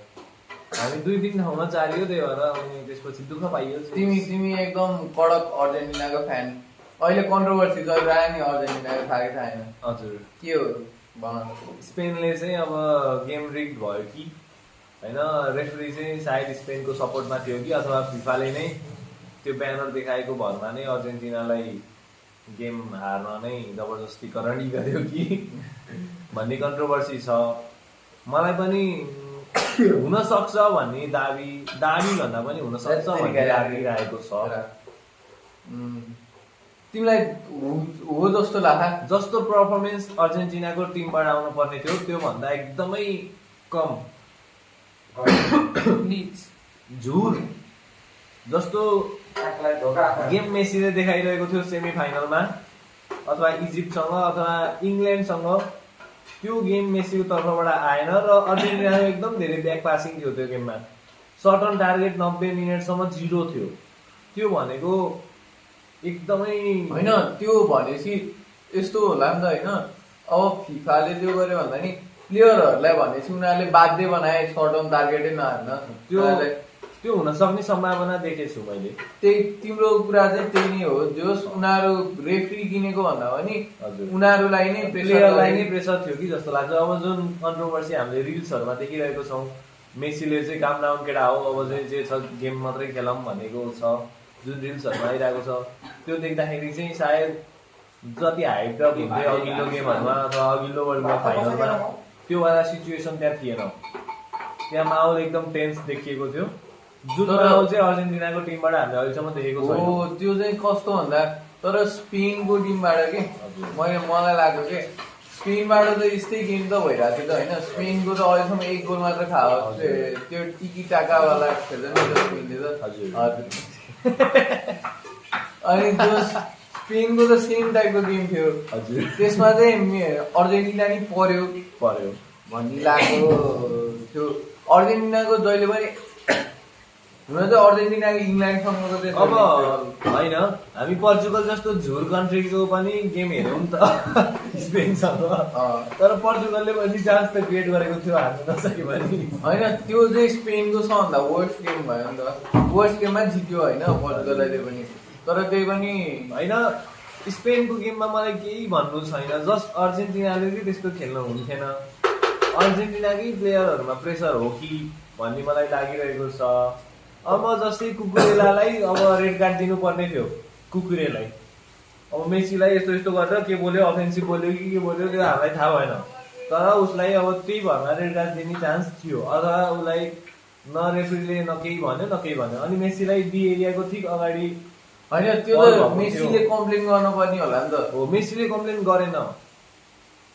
हामी 2-3 ठाउँमा चाल्यो त्यही भएर अनि त्यसपछि दुःख पाइयो तिमी एकदम कडक अर्जेन्टिनाको फ्यान अहिले कन्ट्रोभर्सी चलिरहेको नि अर्जेन्टिनाको थाहा कि थाहा छैन हजुर के हो बनाउनु स्पेनले चाहिँ अब गेम रिग्ड भयो कि होइन रेफरी चाहिँ सायद स्पेनको सपोर्टमा थियो कि अथवा फिफाले नै त्यो ब्यानर देखाएको भरमा नै अर्जेन्टिनालाई गेम हार्न नै जबरजस्तीकरण गर्यो कि भन्ने कन्ट्रोभर्सी छ मलाई पनि हुन सक्छ भन्ने दाबी भन्दा पनि हुन सक्छ भन्ने लागिरहेको छ तिमीलाई हो जस्तो लाग्छ जस्तो पर्फर्मेन्स अर्जेन्टिनाको टिमबाट आउनु पर्ने थियो त्यो भन्दा एकदमै कम झुर जस्तो आँखालाई धोका गेम मेसीले देखाइरहेको थियो सेमी फाइनलमा अथवा इजिप्टसँग अथवा इङ्ल्यान्डसँग त्यो गेम मेसीको तर्फबाट आएन र अर्जेन्टिनाको एकदम धेरै ब्याक पासिङ थियो त्यो गेममा सर्ट अन टार्गेट 90 मिनटसम्म 0 थियो त्यो भनेको एकदमै होइन त्यो भनेपछि यस्तो होला नि त होइन अब फिफाले त्यो गर्यो भन्दा नि प्लेयरहरूलाई भनेपछि उनीहरूले बाध्य बनाए सर्ट अन टार्गेटै नहाल्न त्यो हुन सक्ने सम्भावना देखेछु मैले त्यही तिम्रो कुरा चाहिँ त्यही नै हो जोस् उनीहरू रेफ्री किनेको भन्दा पनि हजुर उनीहरूलाई नै प्लेयरलाई नै प्रेसर थियो कि जस्तो लाग्छ अब जुन कन्ट्रोभर्सी हामीले रिल्सहरूमा देखिरहेको छौँ मेसीले चाहिँ काम डाउन केटा हो अब चाहिँ जे छ गेम मात्रै खेलौँ भनेको छ जुन रिल्सहरूमा आइरहेको छ त्यो देख्दाखेरि चाहिँ सायद जति हाइप र हुन्थ्यो अघिल्लो गेमहरूमा अथवा अघिल्लो वर्ल्ड कप फाइनलमा त्यो वाला सिचुएसन त्यहाँ थिएन त्यहाँ माहौल एकदम टेन्स देखिएको थियो जुन माहौल चाहिँ अर्जेन्टिनाको टिमबाट हामीले अहिलेसम्म देखेको हो छैन त्यो चाहिँ कस्तो भन्दा तर स्पेनको टिमबाट के मलाई लाग्यो के स्पेनबाट त यस्तै गेम त भइरहेको थियो त होइन स्पेनको त अहिलेसम्म 1 गोल मात्र खायो त्यो टिकी टाकावाला खेल्छ नि त स्पेनले त हजुर अनि त्यो स्पेनको त सेम टाइपको गेम थियो हजुर त्यसमा चाहिँ अर्जेन्टिना नि पर्यो भन्ने लाग्यो थियो अर्जेन्टिनाको जहिले पनि हुन त अर्जेन्टिनाको इङ्ल्यान्डसँगको चाहिँ अब होइन हामी पोर्चुगल जस्तो झुर कन्ट्रीको पनि गेम हेऱ्यौँ नि त स्पेनसँग तर पोर्चुगलले पनि चान्स त क्रिएट गरेको थियो हार्नु नसके पनि होइन त्यो चाहिँ स्पेनको सबभन्दा वर्स्ट गेम भयो नि त वर्स्ट गेममा जित्यो होइन पोर्चुगलले पनि तर त्यही पनि होइन स्पेनको गेममा मलाई केही भन्नु छैन जस्ट अर्जेन्टिनाले चाहिँ त्यस्तो खेल्न हुन्थेन अर्जेन्टिनाकै प्लेयरहरूमा प्रेसर हो कि भन्ने मलाई लागिरहेको छ अब जस्तै कुकुरेलालाई अब रेड कार्ड दिनुपर्ने थियो कुकुरेलाई अब मेसीलाई यस्तो यस्तो गरेर के बोल्यो अफेन्सिभ बोल्यो कि के बोल्यो त्यो हामीलाई थाहा भएन तर उसलाई अब त्यही भरमा रेड कार्ड दिने चान्स थियो अथवा उसलाई न रेफ्रीले न केही भन्यो अनि मेसीलाई डी एरियाको ठिक अगाडि होइन त्यो त मेसीले कम्प्लेन गर्नुपर्ने होला नि त हो मेसीले कम्प्लेन गरेन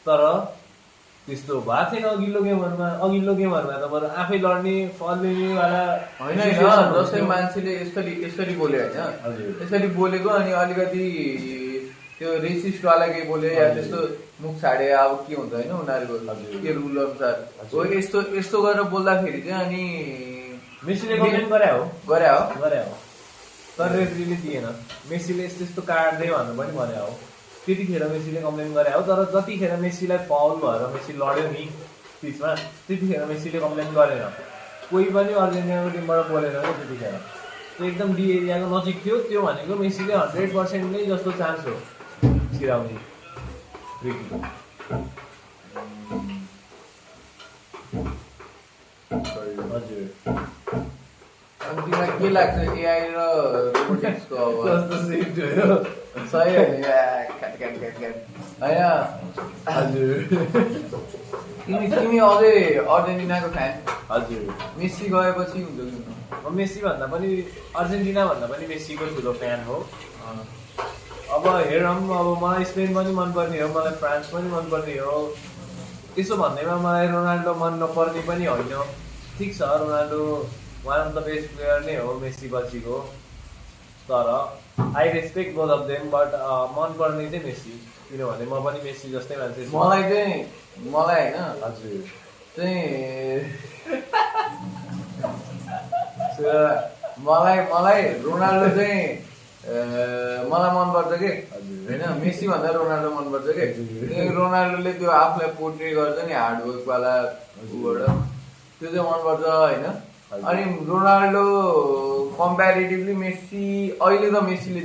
तर त्यस्तो भएको थिएन अघिल्लो गेमहरूमा त बरु आफै लड्ने फल्नेवाला होइन जस्तै मान्छेले यसरी बोल्यो होइन यसरी बोलेको अनि अलिकति त्यो रेसिस्टवाला केही बोल्यो या त्यस्तो मुख छाडे अब के हुन्छ होइन उनीहरूको के रुल अनुसार हो यस्तो गरेर बोल्दाखेरि चाहिँ अनि मेसीले कम्प्लेन गरे हो तर रेफ्रीले दिएन मेसीले यस्तो यस्तो काट्दै भन्नु पनि भने हो त्यतिखेर मेसीले कम्प्लेन गरे हो तर जतिखेर मेसीलाई फाउल भएर मेसी लड्यो नि पिचमा त्यतिखेर मेसीले कम्प्लेन गरेन कोही पनि अर्जेन्टिनाको टिमबाट बोलेन क्या त्यतिखेर त्यो एकदम डी एरियाको नजिक थियो त्यो भनेको मेसीले 100% नै जस्तो चान्स हो छिराउने हजुर अनि तिमीलाई के लाग्छ एआई र रोबोटिक्सको अब कस्तो सिट हो सही हो नि होइन हजुर तिमी अझै अर्जेन्टिनाको फ्यान हजुर मेस्सी गएपछि हुन्छ कि म मेस्सी भन्दा पनि अर्जेन्टिना भन्दा पनि मेस्सीको ठुलो फ्यान हो अब हेरौँ अब मलाई स्पेन पनि मनपर्ने हो मलाई फ्रान्स पनि मनपर्ने हो त्यसो भन्दैमा मलाई रोनाल्डो मन नपर्ने पनि होइन ठिक छ Ronaldo one of the best player नै हो मेस्सी पछिको तर I respect both of them but मनपर्ने चाहिँ मेस्सी किनभने म पनि मेस्सी जस्तै मान्छे छु। मलाई होइन हजुर चाहिँ मलाई रोनाल्डो चाहिँ मलाई मनपर्छ कि होइन मेस्सी भन्दा रोनाल्डो मनपर्छ कि रोनाल्डोले त्यो आफूलाई पोर्ट्रे गर्छ नि हार्डवर्कवाला उबाट त्यो चाहिँ मनपर्छ होइन अनि रोनाल्डो कम्प्यारिटिभली मेस्सी अहिले त मेस्सीले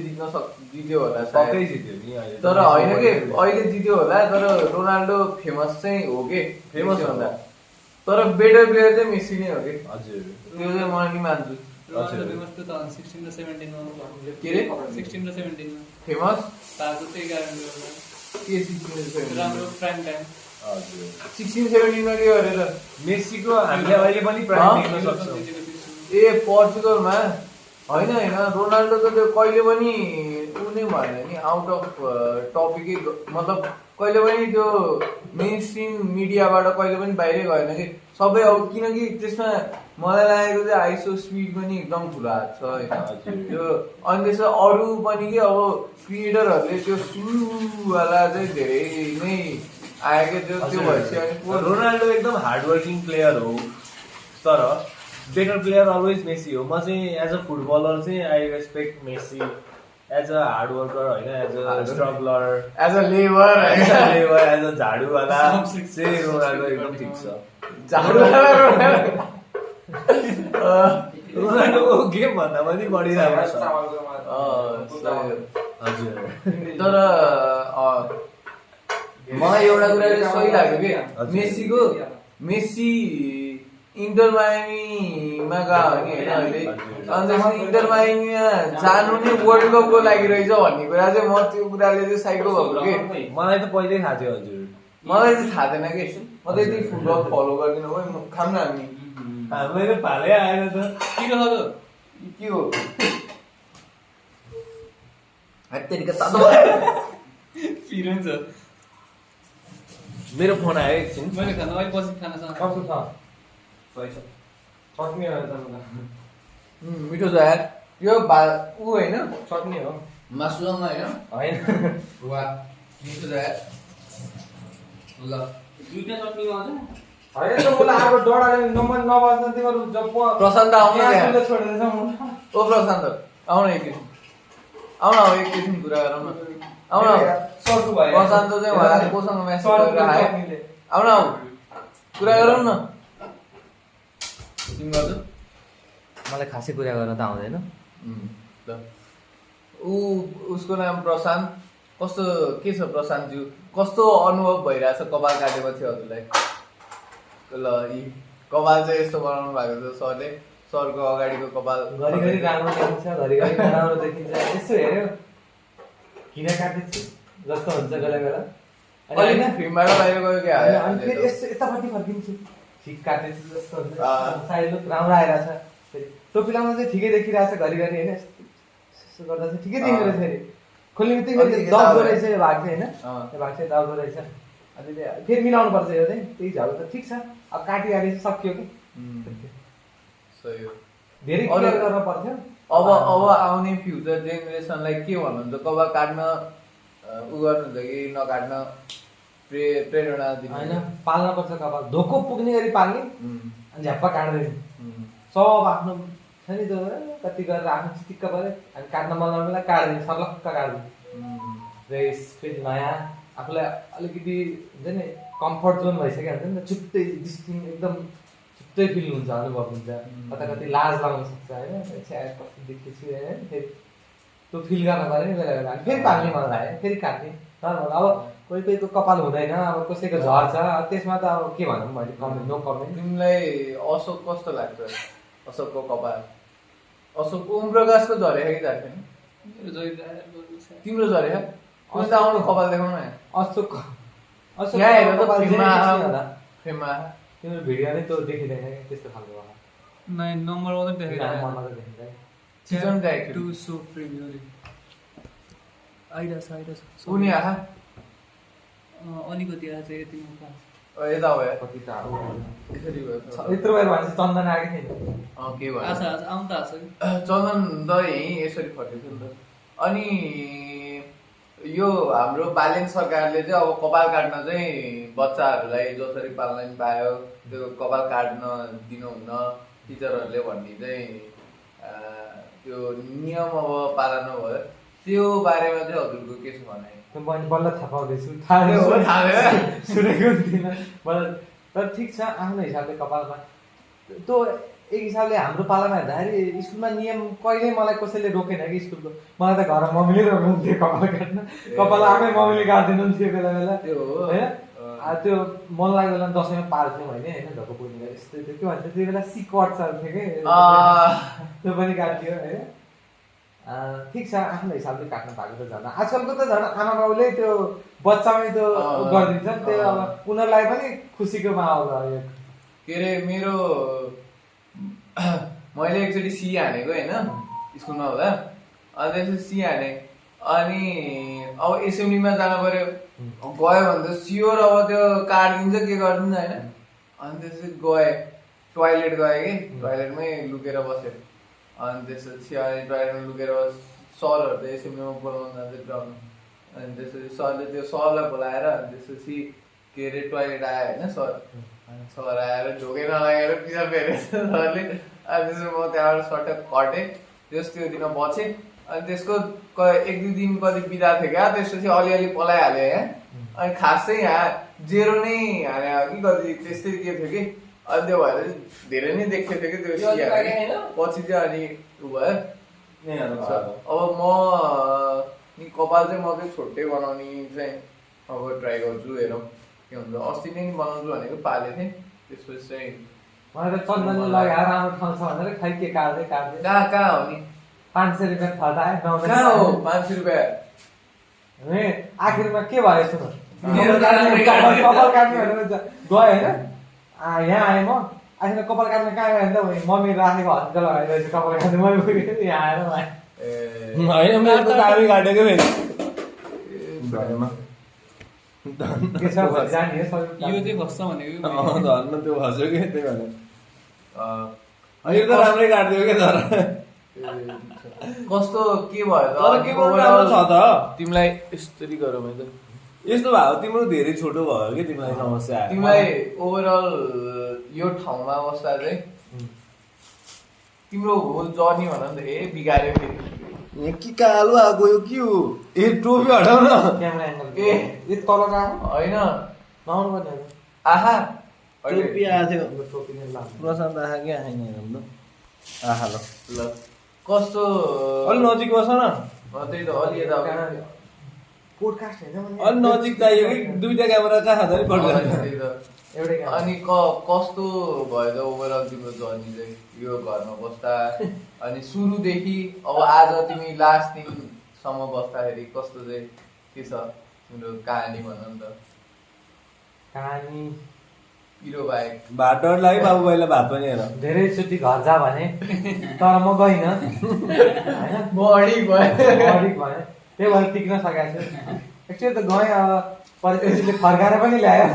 जित्यो होला पक्कै जित्यो नि अहिले तर होइन कि अहिले जित्यो होला तर रोनाल्डो फेमस चाहिँ हो कि फेमस भन्दा तर बेटर प्लेयर चाहिँ मेस्सी नै हो कि हजुर त्यो चाहिँ म नि मान्छु रोनाल्डो फेमस 2016 र 17 मा के रे 16 र 17 मा फेमस ताको त्यही कारणले होला के 16 राम्रो प्राइम टाइम हजुर 16-17 मा के गरेर मेस्सीको हामीले अहिले पनि प्राइम देख्न सक्छौँ ए पोर्चुगलमा होइन रोनाल्डो त त्यो कहिले पनि ऊ नै भएन नि आउट अफ टपिकै मतलब कहिले पनि त्यो मेन स्ट्रिम मिडियाबाट कहिले पनि बाहिरै गएन कि सबै अब किनकि त्यसमा मलाई लागेको चाहिँ आइसो स्पिड पनि एकदम ठुलो हात छ होइन त्यो अनि त्यसमा अरू पनि के अब क्रिएटरहरूले त्यो सुरुवाला चाहिँ धेरै नै आयो क्या त्यो भएपछि अनि रोनाल्डो एकदम हार्डवर्किङ प्लेयर हो तर बेटर प्लेयर अलवेज मेस्सी हो म चाहिँ एज अ फुटबलर चाहिँ I respect Messi as a hard worker होइन as a struggler as a labour as a झाडुवाला चाहिँ रोनाल्डो एकदम ठिक छ रोनाल्डोको गेम भन्दा पनि बढी राम्रो छ हजुर तर मलाई एउटा कुरा चाहिँ सही लाग्यो कि मेस्सी इन्टर मायामीमा गयो नि होइन अहिले अनि त्यसपछि इन्टर मायामीमा जानु नै वर्ल्ड कपको लागि रहेछ भन्ने कुरा चाहिँ म त्यो कुराले चाहिँ साइको भएको कि मलाई त पहिल्यै थाहा थियो हजुर मलाई चाहिँ थाहा थिएन कि म त यति फुटबल फलो गर्दिनँ हो खाम न हामी हामीले फालै आएन त के हो फिरन्छ मेरो फोन आयो एकछिन मैले खाना अहिले पछि खाना कस्तो छ चटनी मिठो छ यार यो ऊ होइन चटनी हो मासुसँग होइन होइन वा मिठो छ यार ल दुईटा चटनी आउँछ होइन त मलाई अब डडाले नम्बर नबस्न तिमीहरू जब प्रशान्त आउनु छोडेर ओ प्रशान्त आउन एकैछिन एकैछिन कुरा गरौँ न आउन सर्टु भयो प्रशान्त चाहिँ उहाँले कोसँग म्यासेज गरेर आयो आउन कुरा गरौँ न तिमी गर्छु मलाई खासै कुरा गर्न त आउँदैन ल उसको नाम प्रशान्त कस्तो के छ प्रशान्तज्यू कस्तो अनुभव भइरहेछ कपाल काटेपछि हजुरलाई ल यी कपाल चाहिँ यस्तो बनाउनु भएको छ सरले सरको अगाडिको कपाल घरिघरि राम्रो देखिन्छ घरिघरि नराम्रो देखिन्छ यसो हेऱ्यो किन काटेछु जस्तो हुन्छ बेला बेला अलिक फ्रेमबाट बाहिर गयो क्या अनि फेरि यस्तो यतापट्टि फर्किन्छु ठिक काटेछु जस्तो हुन्छ साइड लुक राम्रो आइरहेछ फेरि टोपी लाउनु चाहिँ ठिकै देखिरहेछ घरिघरि होइन यस्तो गर्दा चाहिँ ठिकै देखिरहेछ फेरि खोल्ने बित्तिकै दब्दो रहेछ यो भाग चाहिँ होइन यो भाग चाहिँ दब्दो रहेछ अनि फेरि मिलाउनु पर्छ यो चाहिँ त्यही झ्याउ त ठिक छ अब काटिहाले सक्यो कि सही हो धेरै केयर गर्न पर्थ्यो अब आउने फ्युचर जेनेरेसनलाई के भन्नुहुन्छ कपाल काट्न उ गर्नुहुन्छ कि नकाट्न प्रेरणा दिनु होइन पाल्न पर्छ कपाल धोको पुग्ने गरी पाल्ने अनि झ्याप्पा काट्दैन सब आफ्नो छ नि त्यो कति गरेर आफ्नो चिटिक्क पऱ्यो अनि काट्न मन लाग्ने काट्दैन सर्लक्क काट्दैन फ्रेस फेरि नयाँ आफूलाई अलिकति हुन्छ नि कम्फर्ट जोन भइसक्यो हुन्छ नि त छुट्टै डिस्टिङ एकदम छुट्टै फिल हुन्छ अनुभव हुन्छ कता कति लाज लाग्न सक्छ होइन कस्तो देखेछु होइन फेरि त्यो फिल गर्न पऱ्यो नि बेला बेला फेरि पाल्ने मन लाग्यो फेरि काट्ने नर्मल अब कोही कोहीको कपाल हुँदैन अब कसैको झर्छ त्यसमा त अब के भनौँ मैले कमेन्ट नो कमेन्ट तिमीलाई अशोक कस्तो लाग्छ अशोकको कपाल अशोक ओम प्रकाशको झरे कि झार्खेन मेरो जोइरहेको छ। तिम्रो झरे कुन त आउनु कपाल देखाउनु न अशोक यहाँ हेर त कपाल फ्रेममा जेनेटिक्स होला। फ्रेममा तिम्रो भिडियो नै त्यो देखिँदैन कि त्यस्तो खालको होला। नाइन नम्बर मात्रै देखेर मनमा त देखिँदैन। सिजन गाइड टु सो प्रिमियर आइरहेछ कुनी आहा अलिकति आज यति म यता भयो कति टाढो यसरी भयो यत्रो बेर भनेपछि चन्दन आएको थिएन। के भयो आशा आउनु त आएको छ चन्दन त यहीँ यसरी फर्केको थियो नि त। अनि यो हाम्रो बालेन सरकारले चाहिँ अब कपाल काट्न चाहिँ बच्चाहरूलाई जसरी पाल्न नि पायो त्यो कपाल काट्न दिनुहुन्न टिचरहरूले भन्ने चाहिँ त्यो नियम अब पालन भयो त्यो बारेमा चाहिँ हजुरको के छ भनाइ त्यो मैले बल्ल थाहा पाउँदैछु सुनेको थिइनँ बल्ल। तर ठिक छ आफ्नो हिसाबले कपालमा त्यो एक हिसाबले हाम्रो पालामा हेर्दाखेरि स्कुलमा नियम कहिल्यै मलाई कसैले रोकेन कि स्कुलको। मलाई त घरमा मम्मीले रोक्नुहुन्थ्यो कपाल काट्न। कपाल आफै मम्मीले काटिदिनुहुन्थ्यो बेला बेला त्यो हो होइन। त्यो मन लागेको बेला दसैँमा पाल्थ्यौँ होइन होइन ढोको पुग्ने यस्तो त्यो के भन्छ त्यो बेला सिकट चल्थ्यो कि त्यो पनि काटियो होइन। ठिक छ आफ्नो हिसाबले काट्न पाएको त झन् आजकलको त झन् आमा बाउले त्यो बच्चामै त्यो गरिदिन्छन् त्यो अब उनीहरूलाई पनि खुसीको माहौल हो। के अरे मेरो मैले एकचोटि सी हानेको होइन स्कुलमा हुँदा अनि त्यसपछि सी हाने अनि अब एसेम्ब्लीमा जानु पर्यो गयो भने त सियोर अब त्यो काटिदिन्छ के गरिदिन्छ होइन। अनि त्यसपछि गएँ टोइलेट गएँ कि टोइलेटमै लुकेर बसेँ अनि त्यसपछि अनि टोइलेटमा लुकेर सरहरू त एसेम्ब्लीमा बोलाउनु जान्छ ग्राउन्ड अनि त्यसपछि सरले त्यो सरलाई बोलाएर अनि त्यसपछि के अरे टोइलेट आयो होइन सर आएर ढोकै नलागेर पिसा फेरेछ सरले। अनि त्यसपछि म त्यहाँबाट सट्ट कटेँ त्यो दिन बचेँ अनि त्यसको एक दुई दिन कति बिदा थियो क्या त्यसपछि अलिअलि पलाइहालेँ यहाँ। अनि खास चाहिँ यहाँ जेरो नै हाने कि कति त्यस्तै के थियो कि अनि त्यो भएर धेरै नै देखेको थियो कि त्यो पछि चाहिँ अनि उ भयो। अब म नि कपाल चाहिँ म चाहिँ छुट्टै बनाउने चाहिँ अब ट्राई गर्छु हेरौँ के हुन्छ। अस्ति नै बनाउँछु भनेको पालेको थिएँ त्यसपछि चाहिँ मलाई त चन्दनले लगाएर राम्रो ठाउँ छ भनेर खै के काट्दै कहाँ हो नि 500 रुपियाँ फर्काए कहाँ हो 500 रुपियाँ आखिरमा के भयो सुन कपाल काट्ने भनेर गयो होइन यहाँ आएँ म आखिरमा कपाल काट्ने कहाँ गयो भने त मम्मी राखेको हस्पिटल लगाइरहेछ कपाल काट्ने मैले पुगेँ यहाँ आएर होइन मेरो त दामी काटेको फेरि के छ जाने यो चाहिँ खस्छ भनेको धर्म त्यो खस्यो कि त्यही भनेर यो त राम्रै काटिदियो क्या तर कस्तो के भयो तर के राम्रो छ त तिमीलाई यसरी गरौँ है त यस्तो भयो तिम्रो धेरै छोटो भयो कि तिमीलाई समस्या आयो। तिमीलाई ओभरअल यो ठाउँमा बस्दा चाहिँ तिम्रो होल जर्नी भन नि त बिगाऱ्यो फेरि के कालो आएको यो के हो ए टोपी हटाउ न क्यामेरा एङ्गल ए तल गएको होइन नआउनु पर्ने आहा टोपी आएको थियो टोपी नै लाउनु प्रशान्त आहा क्या आएन ल आहा ल ल कस्तो अलि नजिक बस न त्यही त अलि यता पोडकास्ट होइन भने अलि नजिक चाहियो कि दुईटा क्यामेरा कहाँ खाँदा नि पर्दैन त्यही त एउटै अनि कस्तो भयो त ओभरअल तिम्रो जर्नी चाहिँ यो घरमा बस्दा अनि सुरुदेखि अब आज तिमी लास्ट दिनसम्म बस्दाखेरि कस्तो चाहिँ के छ तिम्रो कहानी भन नि त कहानी पिरो बाहेक भातहरूलाई बाबु भाइलाई भात पनि हेर धेरैचोटि घर जा भने तर म गइनँ होइन म अडिक भयो अडिक भयो त्यही भएर टिक्न सकेको छु एक्चुअली त गएँ अब परिस्थितिले फर्काएर पनि ल्यायो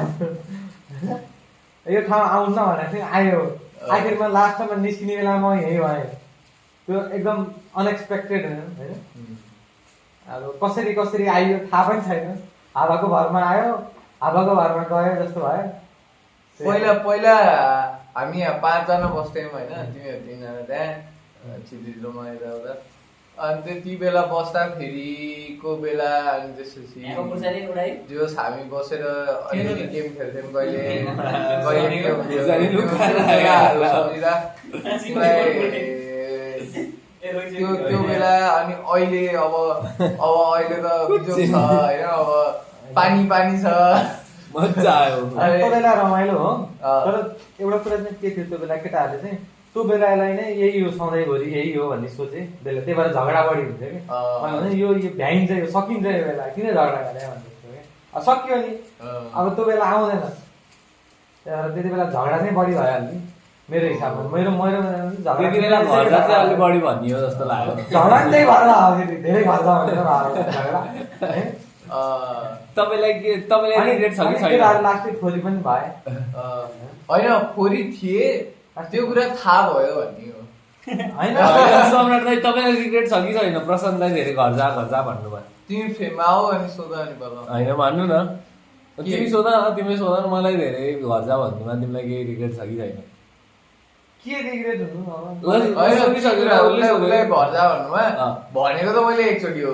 यो ठाउँ आउनु भनेर चाहिँ आयो आखिरमा लास्टमा निस्किने बेला म यहीँ भएँ त्यो एकदम अनएक्सपेक्टेड होइन अब कसरी कसरी आइयो थाहा पनि छैन हावाको भरमा आयो हावाको भरमा गयो जस्तो भयो पहिला हामी यहाँ 5 जना बस्थ्यौँ होइन तिमीहरू 3 जना त्यहाँ छिटो यताउता अनि त्यति बेला बस्दाखेरिको बेला अनि त्यसपछि जोस् हामी बसेर अलिअलि गेम खेल्थ्यौँ कहिले त्यो बेला अनि अहिले अब अहिले त बिजोग छ होइन अब पानी छ मजा आयो त्यो बेला रमाइलो हो तर एउटा कुरा चाहिँ के थियो त्यो बेला केटाहरूले चाहिँ त्यो बेलालाई नै यही हो सधैँभरि यही हो भन्ने सोचे बेला त्यही भएर झगडा बढी हुन्छ कि मैले भने यो भ्याइन्छ यो सकिन्छ यो बेला किन झगडा गरे भन्दै अब सक्यो नि अब त्यो बेला आउँदैन त्यही भएर त्यति बेला झगडा नै बढी भइहाल्ने मेरो हिसाबमा मेरो मेरो त्यति बेला घरजा चाहिँ अलिक बढी भन्ने हो जस्तो लाग्यो झगडा नि त्यही भएर आउँथ्यो धेरै घरजा भनेर झगडा है तपाईँलाई रिग्रेट छ कि छैन लास्टै छोरी पनि भए होइन खोरी थिए त्यो कुरा थाहा भयो भन्ने हो होइन सम्राट दाइ तपाईँलाई रिग्रेट छ कि छैन प्रशान्तलाई धेरै घर जा भन्नुभयो तिमी फेममा आऊ अनि सोध अनि बल्ल होइन भन्नु न तिमी सोध न तिमीले सोध न मलाई धेरै घर जा भन्नुमा तिमीलाई केही रिग्रेट छ कि छैन के रिग्रेट हुनु उसलाई घर जा भन्नुमा भनेको त मैले एकचोटि हो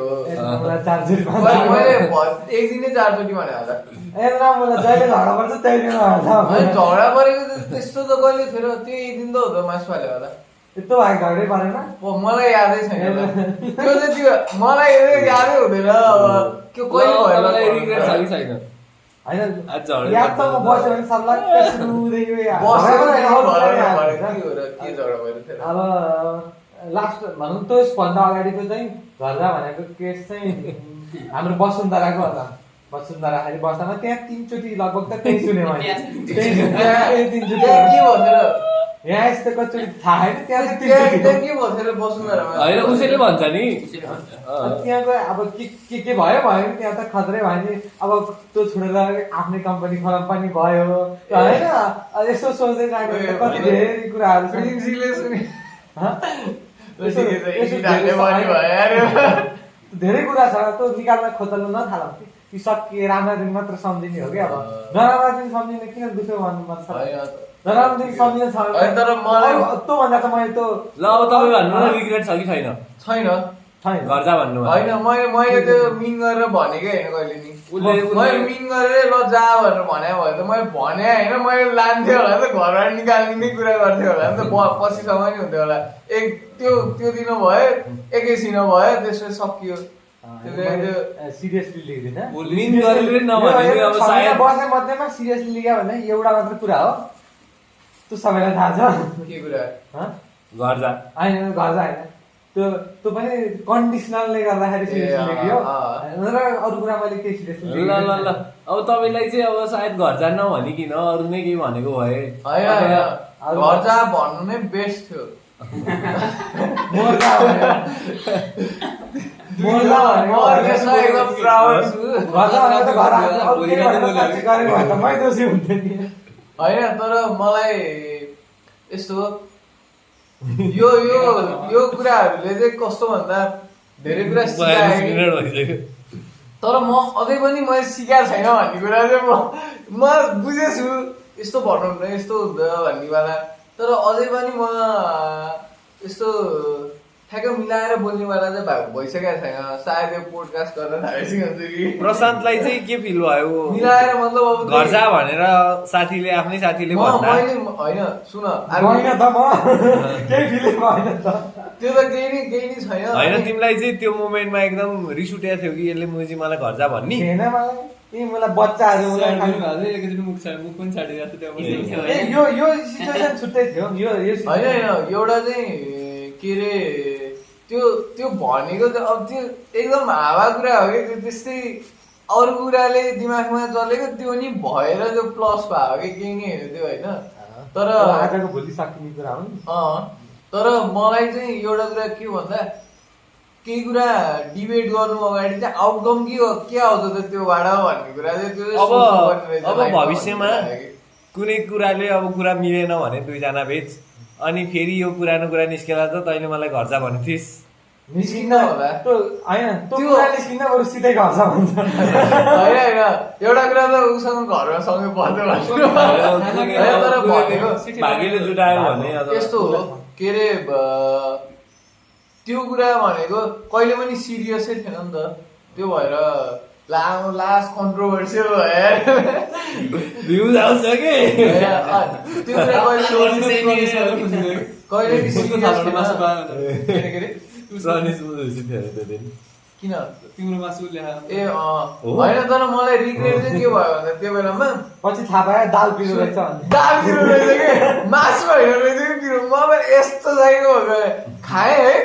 चारचोटि मैले एक दिनै 4 चोटि भने होला मलाई जहिले झगडा पर्छ त्यही दिन झगडा परेको त्यस्तो त कहिले थियो त्यो एक दिन त हो त मासु फाल्यो होला यस्तो भएको झगडै परेन मलाई यादै छैन त्यो चाहिँ त्यो मलाई यादै हुँदैन अब त्यो कहिले रिग्रेट छ कि छैन होइन याद त म बस्यो भने सल्लाह अब लास्ट भनौँ त्यसभन्दा अगाडिको चाहिँ घरजा भनेको केस चाहिँ हाम्रो वसुन्धराको होला वसुन्धरा खालि बस्दामा त्यहाँ 3 चोटि लगभग त त्यही सुने मैले यहाँ यस्तो कचोटि थाहा छैन त्यहाँ के भन्छ वसुन्धरामा होइन उसैले भन्छ नि त्यहाँको अब के भयो नि त्यहाँ त खतरै भयो नि अब त्यो छोडेर आफ्नै कम्पनी खोला पनि भयो होइन यसो सोच्दै राखेको कति धेरै कुराहरू धेरै कुरा छ त्यो निकाल्न खोज्नु नथालौँ कि सकिए राम्रो दिन मात्र सम्झिने हो कि अब नराम्रो दिन सम्झिने किन दुःख भन्नु मन छ नराम्रो दिन सम्झिने छ तर मलाई त्योभन्दा त मैले त्यो ल अब तपाईँ भन्नु न रिग्रेट छ कि छैन छैन घर जा भन्नु होइन मैले त्यो मिन गरेर भनेकै होइन कहिले नि मैले मिन गरेर ल जा भनेर भने भए त मैले भने होइन मैले लान्थेँ होला त घरबाट निकाल्ने कुरा गर्थेँ होला नि त पछिसम्म नि हुन्थ्यो होला त्यो दिन भयो एकैछिन भयो त्यसपछि सकियो सिरियसली लिँदैन मिन गरेर नभने अब सायद बसे मध्येमा सिरियसली लियो भने एउटा मात्र कुरा हो त्यो सबैलाई थाहा छ के कुरा घर जा होइन घर जा होइन त्यो पनि कन्डिसनलले गर्दाखेरि सिरियसली लियो र अरू कुरा मैले केही सिरियसली ल अब तपाईँलाई चाहिँ अब सायद घर जा नभनिकन अरू नै केही भनेको भए घर जा भन्नु नै बेस्ट थियो होइन तर मलाई यस्तो यो कुराहरूले चाहिँ कस्तो भन्दा धेरै कुरा सिकायो तर म अझै पनि मैले सिकाएको छैन भन्ने कुरा चाहिँ म बुझेछु यस्तो भन्नुहुन्न यस्तो हुँदैन भन्ने बेला तर अझै पनि म यस्तो ठ्याक्क मिलाएर बोल्ने बेला चाहिँ भइसकेको छैन सायद यो पोडकास्ट गर्न थालेपछि हुन्छ कि प्रशान्तलाई चाहिँ के फिल भयो मिलाएर मतलब अब घर जा भनेर साथीले आफ्नै साथीले भन्दा मैले होइन सुन त्यो त केही नि छैन होइन तिमीलाई चाहिँ त्यो मोमेन्टमा एकदम रिस उठेको थियो कि यसले मुजी मलाई घर जा भन्ने मलाई बच्चाहरू मुख पनि छाडिरहेको थियो यो सिचुएसन छुट्टै थियो होइन एउटा चाहिँ के अरे त्यो भनेको चाहिँ अब त्यो एकदम हावा कुरा हो कि त्यस्तै अरू कुराले दिमागमा चलेको त्यो नि भएर त्यो प्लस भयो कि केही नै होइन त्यो होइन तर आजको भोलि सकिने कुरा हो नि तर मलाई चाहिँ एउटा कुरा के भन्दा केही कुरा डिबेट गर्नु अगाडि चाहिँ आउटकम के आउँछ त त्योबाट भन्ने कुरा चाहिँ त्यो अब भविष्यमा कुनै कुराले अब कुरा मिलेन भने दुईजना बेच अनि फेरि यो पुरानो कुरा निस्केला त तैँले मलाई घर जा भन्नु थिइस् निस्किन्न होला त्यो निस्किन्न बरु सिधै घर जा भन्छ होइन एउटा कुरा त उसँग घरमा सँगै बस्दै भाग्यले जुटायो भने यस्तो हो के अरे त्यो कुरा भनेको कहिले पनि सिरियसै थिएन नि त त्यो भएर लामो लास्ट कन्ट्रोभर्सियल भयो भ्युज आउँछ कि त्यो कुरा कहिले रनिस बुझेपछि थियो त्यो दिन किन तिम्रो मासु ल्याएर ए होइन तर मलाई रिग्रेट चाहिँ के भयो भन्दा त्यो बेलामा पछि थाहा पायो दाल पिरो रहेछ भने दाल पिरो रहेछ कि मासु होइन रहेछ कि पिरो मलाई यस्तो चाहिएको खाएँ है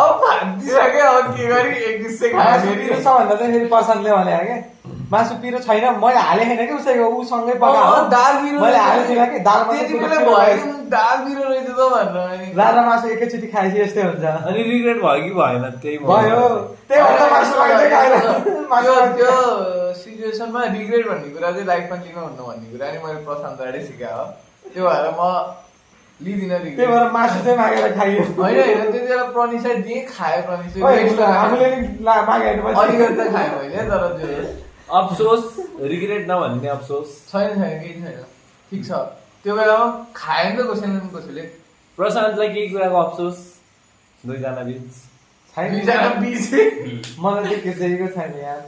अब फाटिसक्यो अब के गरी एक डिस्से मासु खाएँ पिरो छ भन्दा चाहिँ फेरि प्रशान्तले भने क्या मासु पिरो छैन मैले हालेको छैन कि उसैको ऊसँगै पकाएको दाल पिरो मैले हालेको थिइनँ कि दाल त्यति बेला भयो दाल पिरो रहेछ त भनेर अनि राजा मासु एकैचोटि खाएपछि यस्तै हुन्छ अनि रिग्रेट भयो कि भएन त्यही भयो त्यही भएर मासु खाँदै खाएन त्यो सिचुएसनमा रिग्रेट भन्ने कुरा चाहिँ लाइफमा लिनु हुन्न भन्ने कुरा नि मैले प्रशान्तबाटै सिकाएँ हो त्यो भएर म लिदिनँ त्यही रिग्रेट भएर मासु चाहिँ मागेर खाइयो होइन त्यति बेला प्रनिसै दिएँ खाएँ प्रनिसै आफूले नि मागेर अलिकति त खाएँ मैले तर त्यो अफसोस रिग्रेट नभन्ने अफसोस छैन केही छैन ठिक छ त्यो बेलामा खाएँ नि त कसैले प्रशान्तलाई केही कुराको अफसोस दुईजना बिच दुईजना बिच मलाई चाहिँ के चाहिएको छैन यार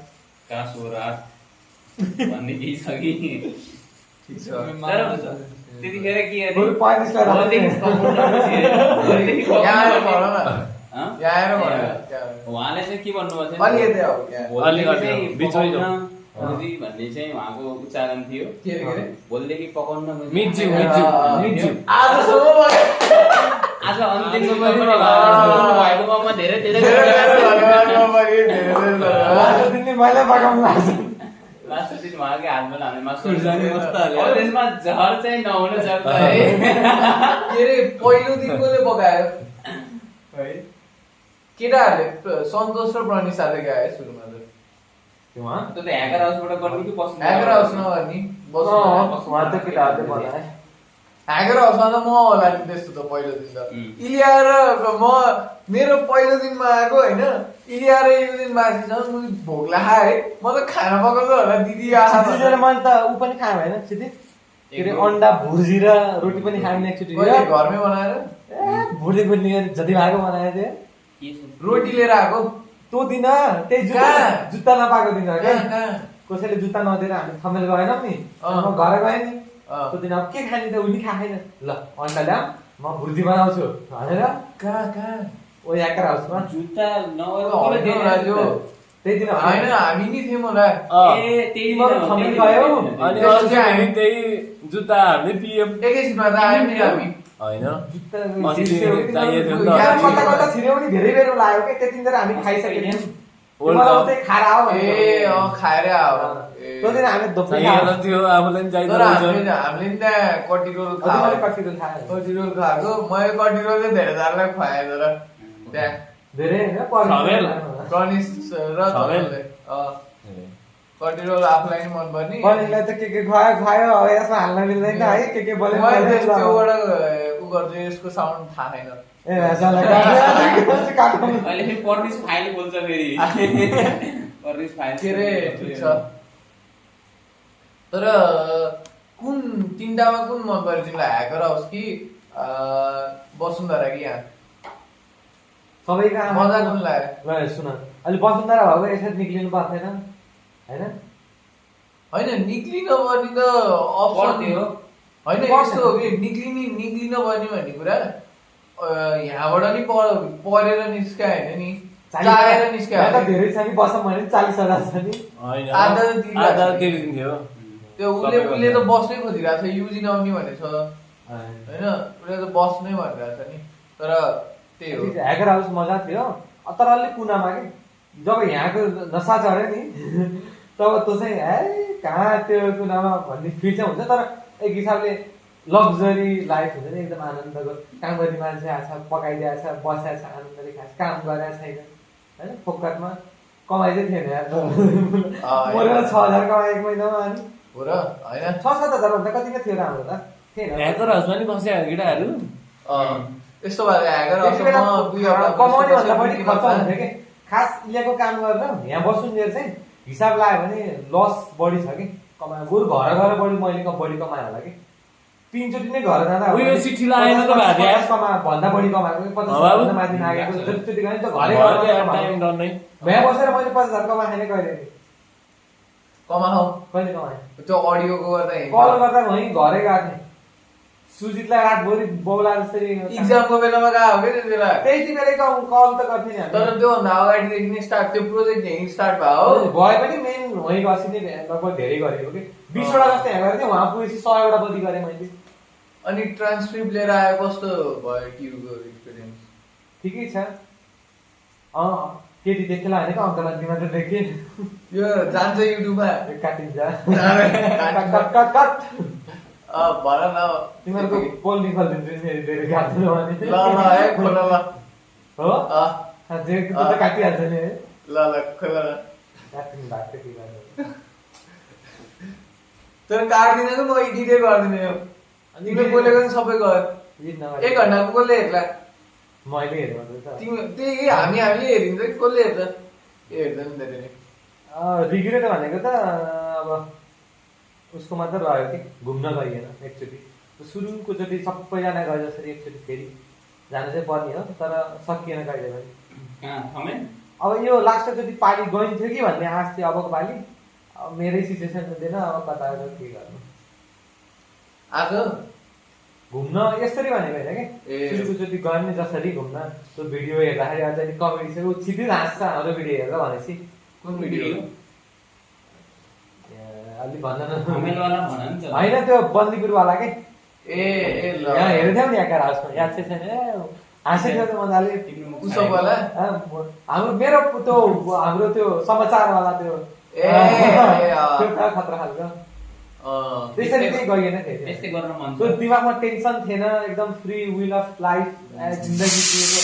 कास हो रात भन्ने केही छ कि ठिक छ त्यतिखेर के बरु 45 लाई राख्ने। यहाँ आएर भन न हँ? यहाँ आएर भन उहाँले चाहिँ के भन्नुभएको अलिकति अब क्या भोलिदेखि बिचमै पकाउन जाउँ। मुजी भन्ने चाहिँ उहाँको उच्चारण थियो के अरे भोलिदेखि पकाउन मुजी। मिज्यू आजसम्म भयो आज अन्तिमसम्म पनि भएको ममा धेरै धेरै लास्ट दिनले मैले पकाउनु लाग्छ लास्ट दिन उहाँकै हातबाट हामीले मासु खुर्सानी मस्त हाल्यो। अब त्यसमा जहर चाहिँ नहुन सक्छ है के अरे पहिलो दिन कसले पकायो है केटाहरूले सन्तोष र प्रनिसाले गए सुरुमा त त्यो त ह्याकर हाउसबाट गर्नु कि बस्नु ह्याकर हाउस नगर्ने उहाँ त केटाहरूले बनाए ह्याकर हाउसमा त म होला नि त्यस्तो त पहिलो दिन त इलिया र म मेरो पहिलो दिनमा आएको होइन इलिया र यो दिन बाँचेसम्म म भोक लाग्यो है म त खाना पकाउँछु होला दिदी आहा सिधै मैले त ऊ पनि खाएँ होइन सिधै के अरे अन्डा भुर्जी र रोटी पनि खाएँ एकचोटि कहिले घरमै बनाएर भुर्जी भुर्नी जति भएको बनाएको थिएँ रोटी लिएर आएको त्यो दिन त्यही जुत्ता नपाएको दिन हो क्या कसैले जुत्ता नदिएर हामी थमेल गएनौँ नि म घर गएँ नि त्यो दिन अब के खाने त उनी खाएन ल अन्डा ल्याऊ म भुर्जी बनाउँछु भनेर कहाँ ओ ह्याकर हाउसमा जुत्ता त्यही दिन होइन हामी नि थियौँ होला तिमीहरू थमेल गयौ अनि अर्को हामी त्यही जुत्ता हामीले पिएम एकैछिनमा त आयौँ नि हामी होइन जुत्ता अस्ति चाहिएको थियो नि त। यहाँ कता कता छिर्यो पनि धेरै बेर लाग्यो क्या त्यति बेर हामी खाइसक्यौँ मलाई खाएर आऊ ए खाएरै आयो त्यो दिन हामी दोप्पै चाहिएको थियो आफूलाई पनि तर चाहिएको हामीले नि त्यहाँ कटी रोल खायो कतिको खायो कटी रोल खाएको मैले कटी रोल चाहिँ धेरै जनालाई खुवाएँ तर त्यहाँ धेरै थमेल। प्रनिस र थमेल। कटी रोल आफूलाई नि मनपर्ने बनिलाई त के खुवायो अब यसमा हाल्न मिल्दैन है के बोले मैले त्यस्तोबाट उ गर्छु यसको साउन्ड थाहा छैन ए भाषालाई काटौँ अहिले फेरि पर्निस फाइल बोल्छ फेरि पर्निस फाइल के अरे ठिक छ तर कुन तिनटामा कुन मन पर्यो तिमीलाई ह्याकर हाउस कि वसुन्धरा कि यहाँ सबैका मजा कुन लाग्यो ल सुन अलि वसुन्धरा भएको यसरी निक्लिनु पर्दैन होइन होइन निक्लिन पर्ने त अप्सन पर्थ्यो। होइन यस्तो हो कि निक्लिन पर्ने भन्ने कुरा यहाँबाट नि परेर निस्कायो होइन नि चाहेर निस्कायो त धेरै छ नि बस्छ मैले 40,000 छ नि होइन आधा त आधा तिरिरहेको छ। तिरिदिन्थ्यो त्यो उसले त बस्नै खोजिरहेको छ युजी नआउने भनेको छ होइन उसले त बस्नै भनिरहेको छ नि तर त्यही हो ह्याकर हाउस मजा थियो तर अलिक कुनामा कि जब यहाँको नसा चढ्यो नि तब त्यो चाहिँ है कहाँ त्यो कुनामा भन्ने फिल चाहिँ हुन्छ तर एक हिसाबले लग्जरी लाइफ हुन्छ नि एकदम आनन्दको काम गर्ने मान्छे आएको छ पकाइदिएको छ बसेको छ आनन्दले खास काम गरेको छैन होइन फोकटमा कमाइ चाहिँ थिएन यार मरेर 6,000 कमाए एक महिनामा अनि हो र होइन 6-7,000 भन्दा कतिको थियो र हाम्रो त थिएन ह्याकर हाउसमा नि बस्यो केटाहरू यस्तो भएर ह्याकर त्यति बेला हाउसमा कमाउने भन्दा बढी खर्च हुन्थ्यो कि खास इन्डियाको काम गरेर यहाँ बस्नुन्जेल चाहिँ हिसाब लाग्यो भने लस बढी छ कि कमायो बरु घर गएर बढी मैले बढी कमायो होला कि 3 चोटि नै घर जाँदा उयो चिठी लगाएन त भाइ भन्दा बढी कमाएको 50,000 भन्दा माथि नागेको जतिचोटि गएँ त घरै टाइम डन्नै यहाँ बसेर मैले 50,000 कमाएँ कहिले कमाऊ कहिले कमाएँ त्यो अडियोको गर्दा कल गर्दा वहीँ घरै गएको सुजितलाई रातभरि बौला जसरी इक्जामको बेलामा गएको हो क्या त्यति बेला त्यति बेलैको कल त गर्थ्यो नि तर त्योभन्दा अगाडिदेखि नै स्टार्ट त्यो प्रोजेक्ट हेरिङ स्टार्ट भयो हो भए पनि मेन वहीँ बसी नै लगभग धेरै गरेको कि 20वटा जस्तो यहाँ गरेको थिएँ वहाँ पुगेपछि 100वटा बदी गरेँ मैले अनि ट्रान्सक्रिप्ट लिएर आयो कस्तो भयो ट्युको एक्सपिरियन्स ठिकै छ केटी देखेला होइन अङ्कललाई मात्र देखेँ यो जान्छ युट्युबमा काटिन्छ कट कट कट भन न तिमीहरूको पोल निकालिदिन्छु नि फेरि धेरै काट्नु भने ल है खोल ल हो जे त काटिहाल्छ नि है ल खोल ल काटिनु भएको के गर्नु तर काट्दिनँ कि म एडिटै गर्दिनँ यो तिमीले बोलेको नि सबै गयो 1 घन्टाको कसले हेर्ला मैले हेरेको त तिमी त्यही हामीले हेरिन्छ कि कसले हेर्छ हेर्दैन धेरै रिग्रेट भनेको त अब उसको मात्र रह्यो कि घुम्न गइएन एकचोटि सुरुको चोटि सबैजना गए जसरी एकचोटि फेरि जानु चाहिँ पर्ने हो तर सकिएन कहिले पनि अब यो लास्टचोटि पालि गइन्थ्यो कि भन्ने आश थियो अबको पालि अब मेरै सिचुएसन हुँदैन अब कता के गर्नु आज घुम्न यसरी भनेको होइन कि सुरुको चोटि गर्ने जसरी घुम्न त्यो भिडियो हेर्दाखेरि अझ कमेडी छ ऊ छिटै हाँस्छ हाम्रो भिडियो हेरेर भनेपछि कुन भिडियो अलि भन्न होइन होइन त्यो बन्दीपुरवाला के ए ल यहाँ हेरेको थियौ नि एकार हाउसमा याद चाहिँ छैन हाँसेको थियो त मजाले उसोवाला हाम्रो मेरो त्यो हाम्रो त्यो समाचारवाला त्यो ए त्यो खतरा खालको त्यसरी चाहिँ गइएन त्यस्तै गर्न मन त्यो दिमागमा टेन्सन थिएन एकदम फ्री विल अफ लाइफ जिन्दगी जिएको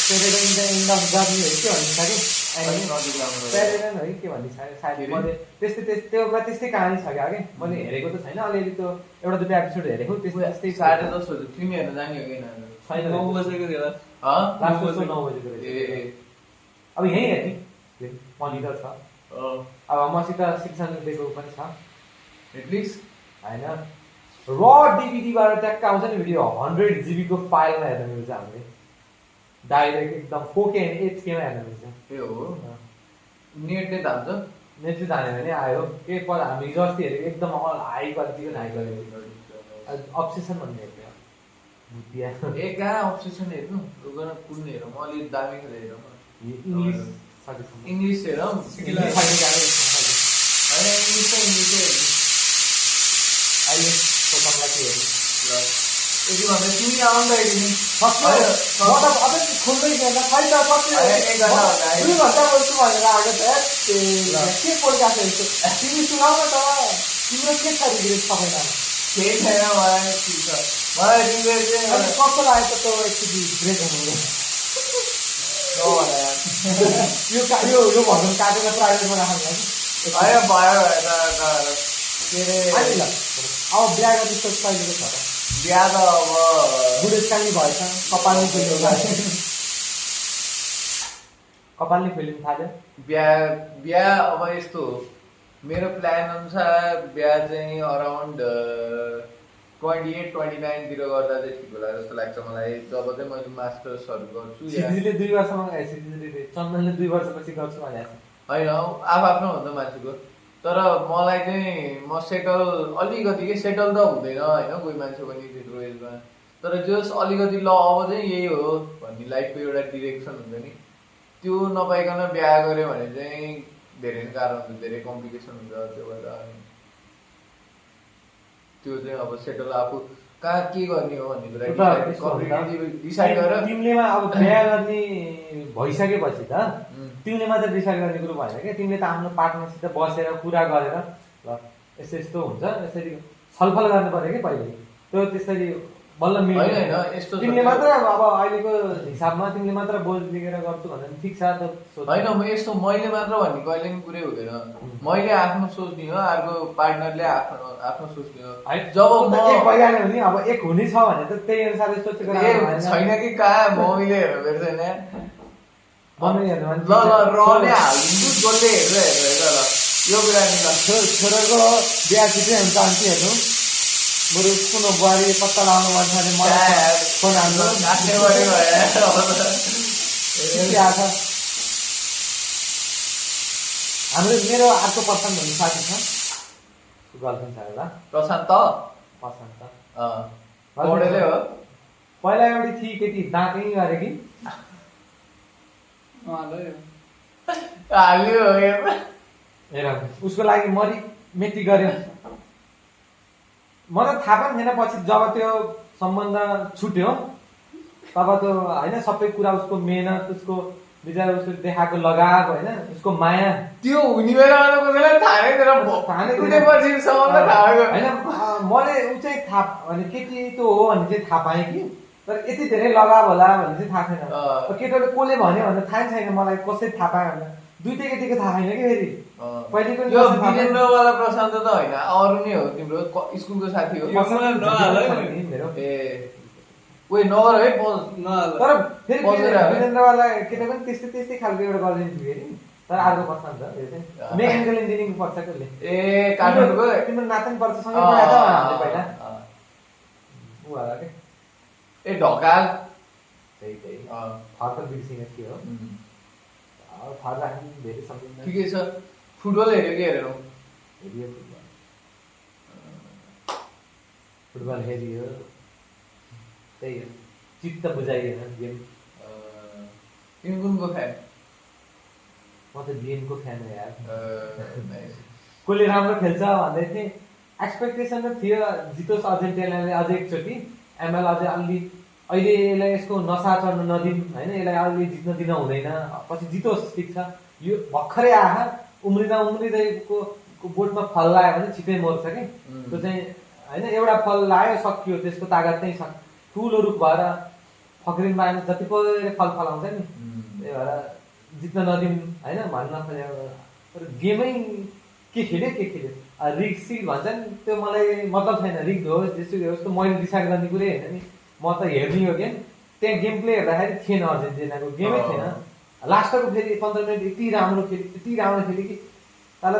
त्यो एउटा एन्ड अफ जर्नी हो के भन्ने छ कि प्यारेन है के भन्ने छ सायद मैले त्योमा त्यस्तै कहानी छ क्या कि मैले हेरेको त छैन अलिअलि त्यो एउटा दुईटा एपिसोड हेरेको त्यस्तै 10:30 बजे तिमी हेर्न जाने हो कि छैन 9 बजेको थियो लास्ट 9 बजेको ए अब यहीँ हेर्ने मनिटर छ अब मसित शिक्षण दिएको पनि छ नेटफ्लिक्स होइन र डिभिडीबाट ट्याक्क आउँछ नि भिडियो 100 GB को फाइलमा हेर्न मिल्छ हामीले डाइरेक्ट एकदम 4K and 8K मा हेर्न मिल्छ ए हो नेटले धान्छ नेटले जाने भने आयो के पर हामी हिजो अस्ति हेरेको एकदम हाई क्वालिटीको हाई क्वालिटी अब्सेसन भन्ने हेर्ने भुतिया ए कहाँ अब्सेसन हेर्नु रुगन कुन हेरौँ अलि दामी खेल हेरौँ इङ्ग्लिस सकेसम्म इङ्ग्लिस हेरौँ होइन इङ्ग्लिस हेर्नु अहिले सोचमला के हेर्नु यदि भन्दा तिमी आउनु त हेर्ने खोल्दै छैन खै त कति 2 घन्टा बोल्छु भनेर आएको त के पोडकास्ट हेर्छु तिमी सुनाउ न त तिम्रो के छ रिग्रेट सबैजना केही छैन मलाई ठिक छ मलाई रिग्रेट चाहिँ कस्तो लाग्यो त त्यो एकचोटि ब्रेक हुनु यो भजन काटेर प्राइभेटमा राख्नु भयो भयो के अरे अब बिहा गर्ने सोच कहिलेको छ त बिहा त अब बुढेसकाली भएछ कपालले खोल्नु कपालले खोल्नु थाल्यो बिहा अब यस्तो हो मेरो प्लान अनुसार बिहा चाहिँ अराउन्ड 28-29 तिर गर्दा चाहिँ ठिक होला जस्तो लाग्छ मलाई जब चाहिँ मैले मास्टर्सहरू गर्छु सिद्धिले 2 वर्षमा चन्दनले 2 वर्षपछि गर्छु भनेको होइन आफ्नो हुन्छ मान्छेको तर मलाई चाहिँ म सेटल अलिकति के सेटल त हुँदैन होइन कोही मान्छे पनि त्यत्रो एजमा तर जस अलिकति ल अब चाहिँ यही हो भन्ने लाइफको एउटा डिरेक्सन हुन्छ नि त्यो नपाइकन बिहा गऱ्यो भने चाहिँ धेरै गाह्रो हुन्छ धेरै कम्प्लिकेसन हुन्छ त्यो भएर त्यो चाहिँ अब सेटल आफू कहाँ के गर्ने हो भन्ने कुरा डिसाइड गरेर तिमीले अब बिहा गर्ने भइसकेपछि त तिमीले मात्र डिसाइड गर्ने कुरो भएन क्या तिमीले त आफ्नो पार्टनरसित बसेर कुरा गरेर ल यस्तो यस्तो हुन्छ यसरी छलफल गर्नु पर्यो कि पहिले त्यो त्यसरी बल्ल मिल्दैन यस्तो तिमीले मात्र अब अहिलेको हिसाबमा तिमीले मात्र बोझ लिएर गर्छु भन्दा ठिक छ त होइन म यस्तो मैले मात्र भन्ने कहिले पनि कुरै हुँदैन मैले आफ्नो सोच्ने हो अर्को पार्टनरले आफ्नो सोच्ने हो जब म एक भइहाल्यो भने अब एक हुने छ भने त त्यही अनुसारले सोचेको छैन कि कहाँ मम्मीले हेर्नु पर्छ होइन मम्मीले हेर्नु ल रहने हालिदिन्छु जसले हेरेर ल यो कुरा नि ल छोराको बिहा छिटै हुन्छ आन्टी हेर्नु बरु कुनो बुहारी पत्ता लगाउनु मन छ भने मलाई फोन हाल्नु हाम्रो मेरो अर्को पर्सन भन्ने साथी छ गर्लफ्रेन्ड छ एउटा प्रशान्त प्रशान्त पढेलै हो पहिला एउटी थिए केटी दाँतै गरे कि हाल्यो हेर उसको लागि मरि मेटी गर्यो मलाई थाहा पनि थिएन पछि जब त्यो सम्बन्ध छुट्यो तब त्यो होइन सबै कुरा उसको मेहनत उसको बिचरा उसको देखाएको लगाव होइन उसको माया त्यो हुने बेलामा त कसैलाई थाहा नै थिएन कुटेपछिसम्म त थाहा भयो होइन मैले ऊ चाहिँ थाहा भने केटी त्यो हो भने चाहिँ थाहा पाएँ कि तर यति धेरै लगाव होला भन्ने चाहिँ थाहा छैन केटीले कसले भन्यो भने थाहा छैन मलाई कसरी थाहा पायो भने दुइटै केटीको थाहा छैन कि फेरि पहिलेको यो वीरेन्द्रवाला प्रशान्त त होइन अरू नै हो तिम्रो स्कुलको साथी हो मेरो ए उयो नगर है तर फेरि वीरेन्द्रवाला केटा पनि त्यस्तै खालको एउटा गर्दैन थियो फेरि तर अर्को प्रशान्त यो चाहिँ मेकानिकल इन्जिनियरिङ पढ्छ कसले ए काठमाडौँको तिम्रो नातिन पर्छ सँगै पढाएको हामीले पहिला ऊ होला के ए ढकाल त्यही फर्क बिर्सिने थियो फर्क राख्नु धेरै सम्झिँदैन ठिकै छ फुटबल हेऱ्यो कि हेरेनौ हेरियो फुटबल हेरियो त्यही हो चित्त बुझाइएन गेम तिमी कुनको फ्यान म त गेमको फ्यान हो यार कसले राम्रो खेल्छ भन्दै थिएँ एक्सपेक्टेसन त थियो जितोस् अर्जेन्टिनाले अझै एकचोटि एमएल अझै अलि अहिले यसलाई यसको नसा चढ्न नदिउँ होइन यसलाई अहिले जित्न दिन हुँदैन पछि जितोस् ठिक छ यो भर्खरै आहा उम्रिँदैको बोटमा फल लाग्यो भने छिटै मर्छ कि त्यो चाहिँ होइन एउटा फल लाग्यो सकियो त्यसको तागत नै छ ठुलो रुख भएर फक्रिनमा आएर जति पहिले फल फलाउँछ नि त्यही भएर जित्न नदिउँ होइन भन्न खोजेको तर गेमै के खेल्यो रिग सिग भन्छ नि त्यो मलाई मतलब छैन रिग होस् जेसुकै होस् त मैले डिसाइड गर्ने कुरै होइन नि म त हेर्ने हो गेम त्यहाँ गेम प्ले हेर्दाखेरि थिएन अर्जेन्टिनाको गेमै थिएन लास्टको फेरि 15 मिनट यति राम्रो खेल्यो कि तर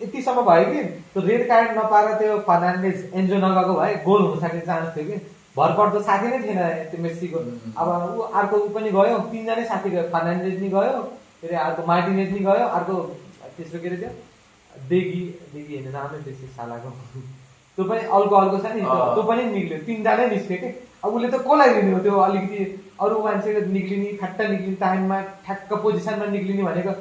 यतिसम्म भयो कि त्यो रेड कार्ड नपाएर त्यो फर्नान्डेज एन्जो नगएको भए गोल हुन सक्ने चान्स थियो कि भरपर्दो साथी नै थिएन त्यो मेस्सीको अब ऊ अर्को ऊ पनि गयो तीनजनै साथी गयो फर्नान्डेज नि गयो फेरि अर्को मार्टिनेज नि गयो अर्को तेस्रो के अरे त्यो देगी होइन नामै बेसी सालाको त्यो पनि अल्को छ नि त्यो पनि निक्ल्यो तीनजना निस्क्यो कि अब उसले त कसलाई दिने हो त्यो अलिकति अरू मान्छेको निक्लिने ठ्याक्क निक्लिने टाइममा ठ्याक्क पोजिसनमा निक्लिने भनेको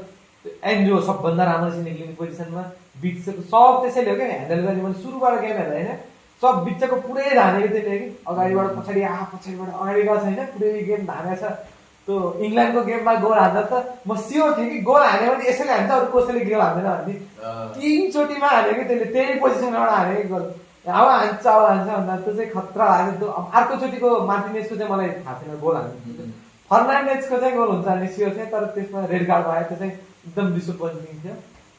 एन्जो सबभन्दा राम्रोसित निक्लिने पोजिसनमा बिचको सब त्यसैले हो क्या ह्यान्डल गर्ने मैले सुरुबाट गेम हेर्दा होइन सब बिचको पुरै धानेको त्यसले कि अगाडिबाट पछाडि पछाडिबाट अगाडि गएको छैन पुरै गेम धानेको छ त्यो इङ्ल्यान्डको गेममा गोल हान्दा त म स्योर थिएँ कि गोल हान्यो भने यसैले हान्छ अरू कसैले गोल हान्दैन भन्ने 3 चोटिमा हान्यो कि त्यसले त्यही पोजिसनबाट हान्यो कि गोल अब हान्छ भन्दा त्यो चाहिँ खतरा लाग्यो त्यो अर्कोचोटिको मार्टिनेजको चाहिँ मलाई थाहा छैन गोल हान्नु फर्नान्डेजको चाहिँ गोल हुन्छ भन्ने स्योर थिएँ तर त्यसमा रेड कार्ड आयो त्यो चाहिँ एकदम डिसपोइन्टिङ थियो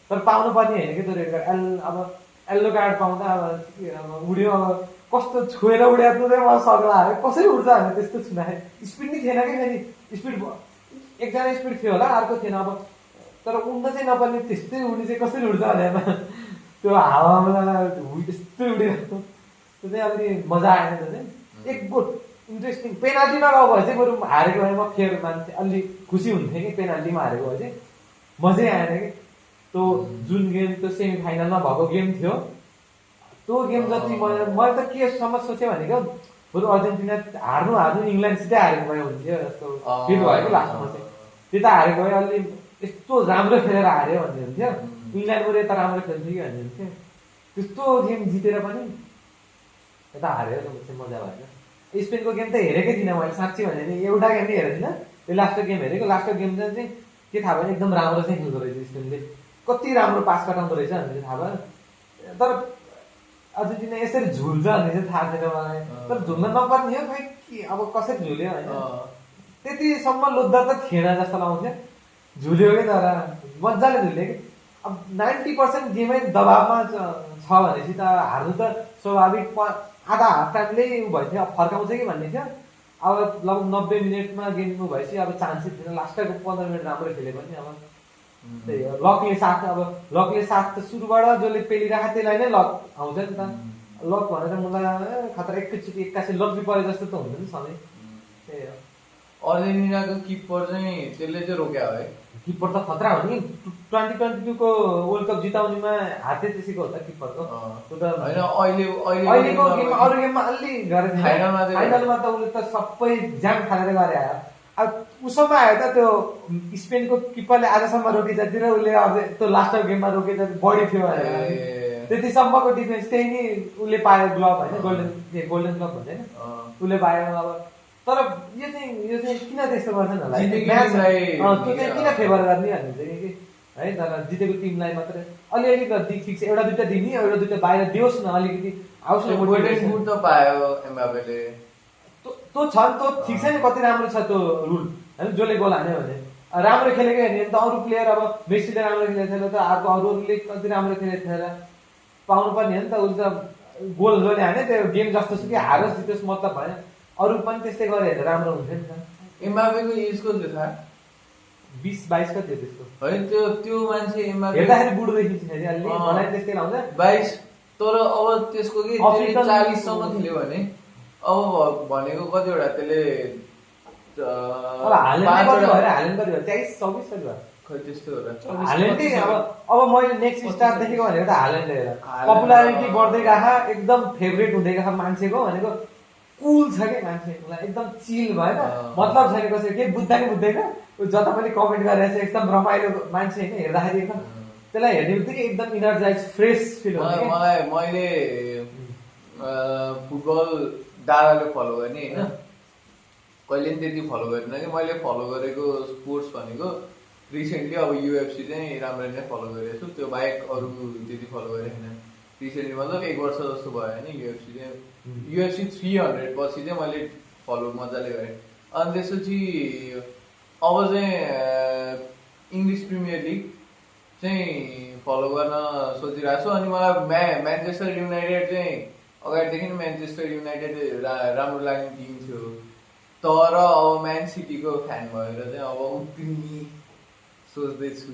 तर पाउनु पर्ने होइन कि त्यो रेड कार्ड अब येल्लो कार्ड पाउँदा अब उड्यो अब कस्तो छोएर उड्या त्यो चाहिँ मलाई सक्ला आयो कसरी उड्छ भने त्यस्तो छुनाए स्पिड नै थिएन कि फेरि स्पिड एकजना स्पिड थियो होला अर्को थिएन अब तर उड्न चाहिँ नपर्ने त्यस्तै उड्ने चाहिँ कसरी उड्छ भनेर त्यो हावामा यस्तै उडिरहेको त्यो चाहिँ अलिकति मजा आएन त्यो चाहिँ एक गोल इन्ट्रेस्टिङ पेनाल्टीमा गएको भए चाहिँ बरु हारेको भए म फेयर मान्थेँ अलि खुसी हुन्थेँ कि पेनाल्टीमा हारेको भए चाहिँ मजै आएन कि त्यो जुन गेम त्यो सेमी फाइनलमा भएको गेम थियो त्यो गेम जति मैले त केसम्म सोचेँ भनेको बरु अर्जेन्टिना हार्नु इङ्ल्यान्डसितै हारेको भए हुन्थ्यो जस्तो फिल भयो कि लास्टमा चाहिँ त्यो त हारेको भए अलि यस्तो राम्रो खेलेर हार्यो भन्ने हुन्थ्यो इङ्ल्यान्डबाट यता राम्रो खेल्थ्यो कि भन्ने हुन्थ्यो त्यस्तो गेम जितेर पनि यता हार्यो चाहिँ मजा भएन स्पेनको गेम त हेरेकै थिइनँ मैले साँच्ची भने नि एउटा गेम नै हेरेको थिइनँ त्यो लास्टको गेम हेरेको लास्टको गेम चाहिँ के थाहा भयो एकदम राम्रो चाहिँ खेल्दो रहेछ स्पेनले कति राम्रो पास कटाउँदो रहेछ भन्ने चाहिँ थाहा भयो तर अर्जेन्टिना यसरी झुल्छ भन्ने चाहिँ थाहा छैन मलाई तर झुल्न नपर्ने हो खै कि अब कसरी झुल्यो होइन त्यतिसम्म लोद्धा त थिएन जस्तो लाउँथ्यो झुल्यो कि तर मजाले झुल्यो कि अब 90% गेमै दबावमा छ भनेपछि त हार्नु त स्वाभाविक आधा हाफ टाइमले उ भइथ्यो फर्काउँछ कि भन्ने थियो अब लगभग 90 मिनटमा गेम उ भएपछि अब चान्सै थिएन लास्टको 15 मिनट राम्रो खेले पनि अब त्यही हो लकले साथ त सुरुबाट जसले पेलिरहेको त्यसलाई नै लक आउँछ नि त लक भनेर मलाई खतरा एकैचोटि 81 लब्बी परे जस्तो त हुन्छ नि सधैँ त्यही हो अर्जेन्टिनाको किपर चाहिँ त्यसले चाहिँ रोक्या हो है किपर त खतरा हो नि 2022 को वर्ल्ड कप जिताउनेमा हाते त्यसैको हो त किपरको त्यो त होइन अहिलेको गेममा अरू गेममा अलि गरेको थिएन फाइनलमा चाहिँ- फाइनलमा त उसले त सबै ज्याम फालेर गरे आयो अब उसमा आयो त त्यो स्पेनको किपरले आजसम्म रोके जति र उसले अझै त्यो लास्ट गेममा रोके जति बढी थियो भनेर ए, त्यतिसम्मको डिफेन्स त्यही नि उसले पायो ग्लोभ होइन गोल्डन ग्लोभ भन्छ होइन उसले पायो अब तर यो चाहिँ किन त्यस्तो गर्छन् होला जितेको म्याच टिमलाई त्यो चाहिँ किन फेभर गर्ने भन्ने चाहिँ कि है तर जितेको टिमलाई मात्रै अलिअलि त ठिक छ एउटा दुइटा दिने एउटा दुइटा बाहिर दियोस् न अलिकति आओस् न गोल्डन motivation। बुट त पायो एम्बापेले त्यो छ नि त्यो ठिक छ नि कति राम्रो छ त्यो रुल होइन जसले गोल हान्यो भने राम्रो खेलेको हेर्ने भने त अरू प्लेयर अब मेसीले राम्रो खेलेको थिएन त अर्को अरूले कति राम्रो खेलेको थिएन पाउनु पर्ने हो नि त उसले त गोल जसले हान्यो त्यो गेम जस्तो छ कि हारोस् जितोस् मतलब भएन अरू पनि त्यस्तै गरे हेरेर राम्रो हुन्थ्यो नि त एम्बापेको एज कति छ 20-22 कति हो त्यसको होइन त्यो मान्छे एम्बापे हेर्दाखेरि बुढो देखिन्छ फेरि अलि मलाई त्यस्तै लाउँछ 22 तर अब त्यसको के अफ्रिकन- 40 सम्म खेल्यो भने अब भनेको कतिवटा त्यसले अब हालेन्डले कति पाँचवटा- भयो हालेन्ड कति भयो 23-24 कति भयो खै त्यस्तो होला हालेन्डै अब मैले नेक्स्ट स्टार देखेको भनेको त हालेन्ड हेर हालेन्ड, पपुलारिटी बढ्दै गएको एकदम फेभरेट हुँदै गएको मान्छेको भनेको कुल छ क्या मान्छे उसलाई एकदम चिल भएन मतलब छैन कसै के बुझ्दा नि बुझ्दैन ऊ जता पनि कमेन्ट गरेर चाहिँ एकदम रमाइलो मान्छे होइन हेर्दाखेरि एकदम त्यसलाई हेर्ने बित्तिकै एकदम इनर्जाइज फ्रेस फिल हुन्छ मलाई मैले फुटबल दादाले फलो गर्ने होइन कहिले पनि त्यति फलो गरेन कि मैले फलो गरेको स्पोर्ट्स भनेको रिसेन्टली अब युएफसी चाहिँ राम्ररी नै फलो गरेको छु त्यो बाहेक अरू त्यति फलो गरेको छैन रिसेन्टली मतलब 1 वर्ष जस्तो भयो होइन युएफसी चाहिँ युएफसी 300 पछि चाहिँ मैले फलो मजाले गरेँ अनि त्यसपछि अब चाहिँ इङ्ग्लिस प्रिमियर लिग चाहिँ फलो गर्न सोचिरहेको छु अनि मलाई म्यान्चेस्टर युनाइटेड चाहिँ अगाडिदेखि नै म्यान्चेस्टर युनाइटेड राम्रो लाग्ने टिम थियो तर अब म्यान सिटीको फ्यान भएर चाहिँ अब उत्रिने सोच्दैछु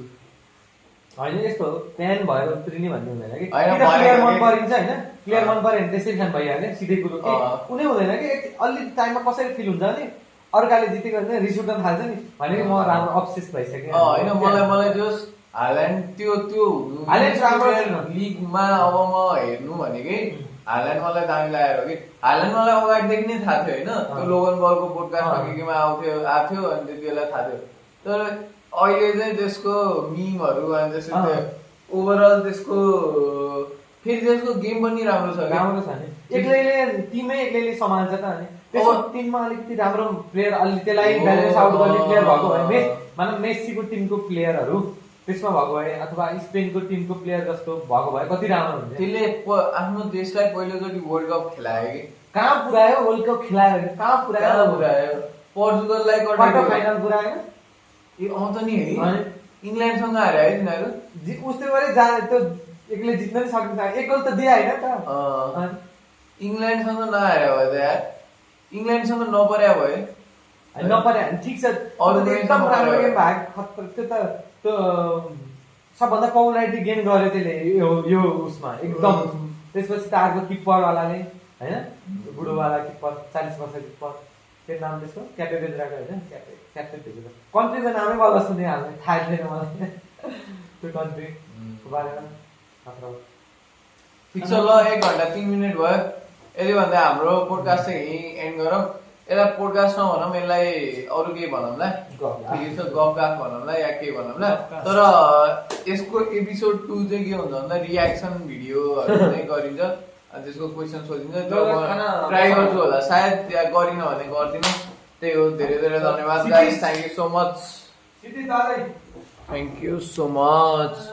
होइन यस्तो फ्यान भएर उत्रिने भन्ने हुँदैन कि होइन, प्लेयर मन भनेको परिन्छ होइन प्लेयर मन पऱ्यो भने त्यसै फ्यान भइहाल्ने सिधै कुरो के अँ। कुनै हुँदैन कि अलि टाइममा कसरी फिल हुन्छ भने अर्काले जितेको भने रिस उठ्न थाल्छ नि भनेको म राम्रो अब्सेस भइसकेँ होइन मलाई जस हाल्यान्ड त्यो हाल्यान्ड राम्रो छैन। लिगमा अब म हेर्नु भनेकै हाल्यान्ड मलाई दामी लागेर हो कि हाल्यान्ड मलाई अगाडिदेखि नै थाहा थियो होइन त्यो लोगन बलको पोडकास्टमा केमा आएको थियो अनि त्यति बेला थाहा थियो तर अहिले चाहिँ त्यसको मिमहरू अनि त्यसको ओभरअल त्यसको फेरि त्यसको गेम पनि राम्रो छ क्या। राम्रो छ नि टिमै एक्लैले सम्हाल्छ त अनि त्यसको टिममा अलिकति राम्रो प्लेयर अलि त्यसलाई ब्यालेन्स आउट गर्ने प्लेयर भएको भए मानव मेस्सीको टिमको प्लेयरहरू त्यसमा भएको भए अथवा स्पेनको टिमको प्लेयर जस्तो भएको भए कति राम्रो हुन्थ्यो त्यसले आफ्नो देशलाई पहिलोचोटि वर्ल्ड कप खेलायो कि कहाँ पुऱ्यायो वर्ल्ड कप खेलायो कहाँ पुऱ्यायो पुऱ्यायो पोर्चुगललाई क्वार्टर फाइनल पुऱ्यायो ए आउँछ नि है अनि इङ्ल्यान्डसँग हारे है तिनीहरू उस्तै गरी त्यो एक्लै जित्न नि सकिन्छ एक गोल त दिए होइन त अनि इङ्ल्यान्डसँग नहारे भयो त यार इङ्ल्यान्डसँग नपर्या भयो नपरे ठिक छ अरू एकदम देशमा राम्रो पऱ्यो। गेम भएको खतरा त्यो त त्यो सबभन्दा पपुलारिटी गेन गर्यो त्यसले यो उसमा एकदम त्यसपछि त अर्को किप्परवालाले होइन बुढोवाला किप्पर 40 वर्ष किप्पर के नाम त्यसको क्याप्टेन बेजराको होइन क्याप्टेन बेजरा कन्ट्रीको नामै बल्ल सुने हाल्ने थाहा छैन मलाई त्यो कन्ट्रीको बारेमा खतरा ठिक छ ल 1 घन्टा 3 मिनट भयो यदि भन्दा हाम्रो पोडकास्ट चाहिँ यहीँ एन्ड गरौँ यसलाई पोडकास्ट नभनौँ यसलाई अरू केही भनौँला ठिकै छ गफगाफ भनौँला या के भनौँला तर यसको एपिसोड 2 चाहिँ के हुन्छ भन्दा रियाक्सन भिडियोहरू चाहिँ गरिन्छ अनि त्यसको क्वेसन सोधिन्छ त्यो म ट्राई गर्छु होला सायद त्यहाँ गरिन भने गर्दिनँ त्यही हो धेरै धेरै धन्यवाद guys thank you so much सिधै दादै थ्याङ्क यू सो मच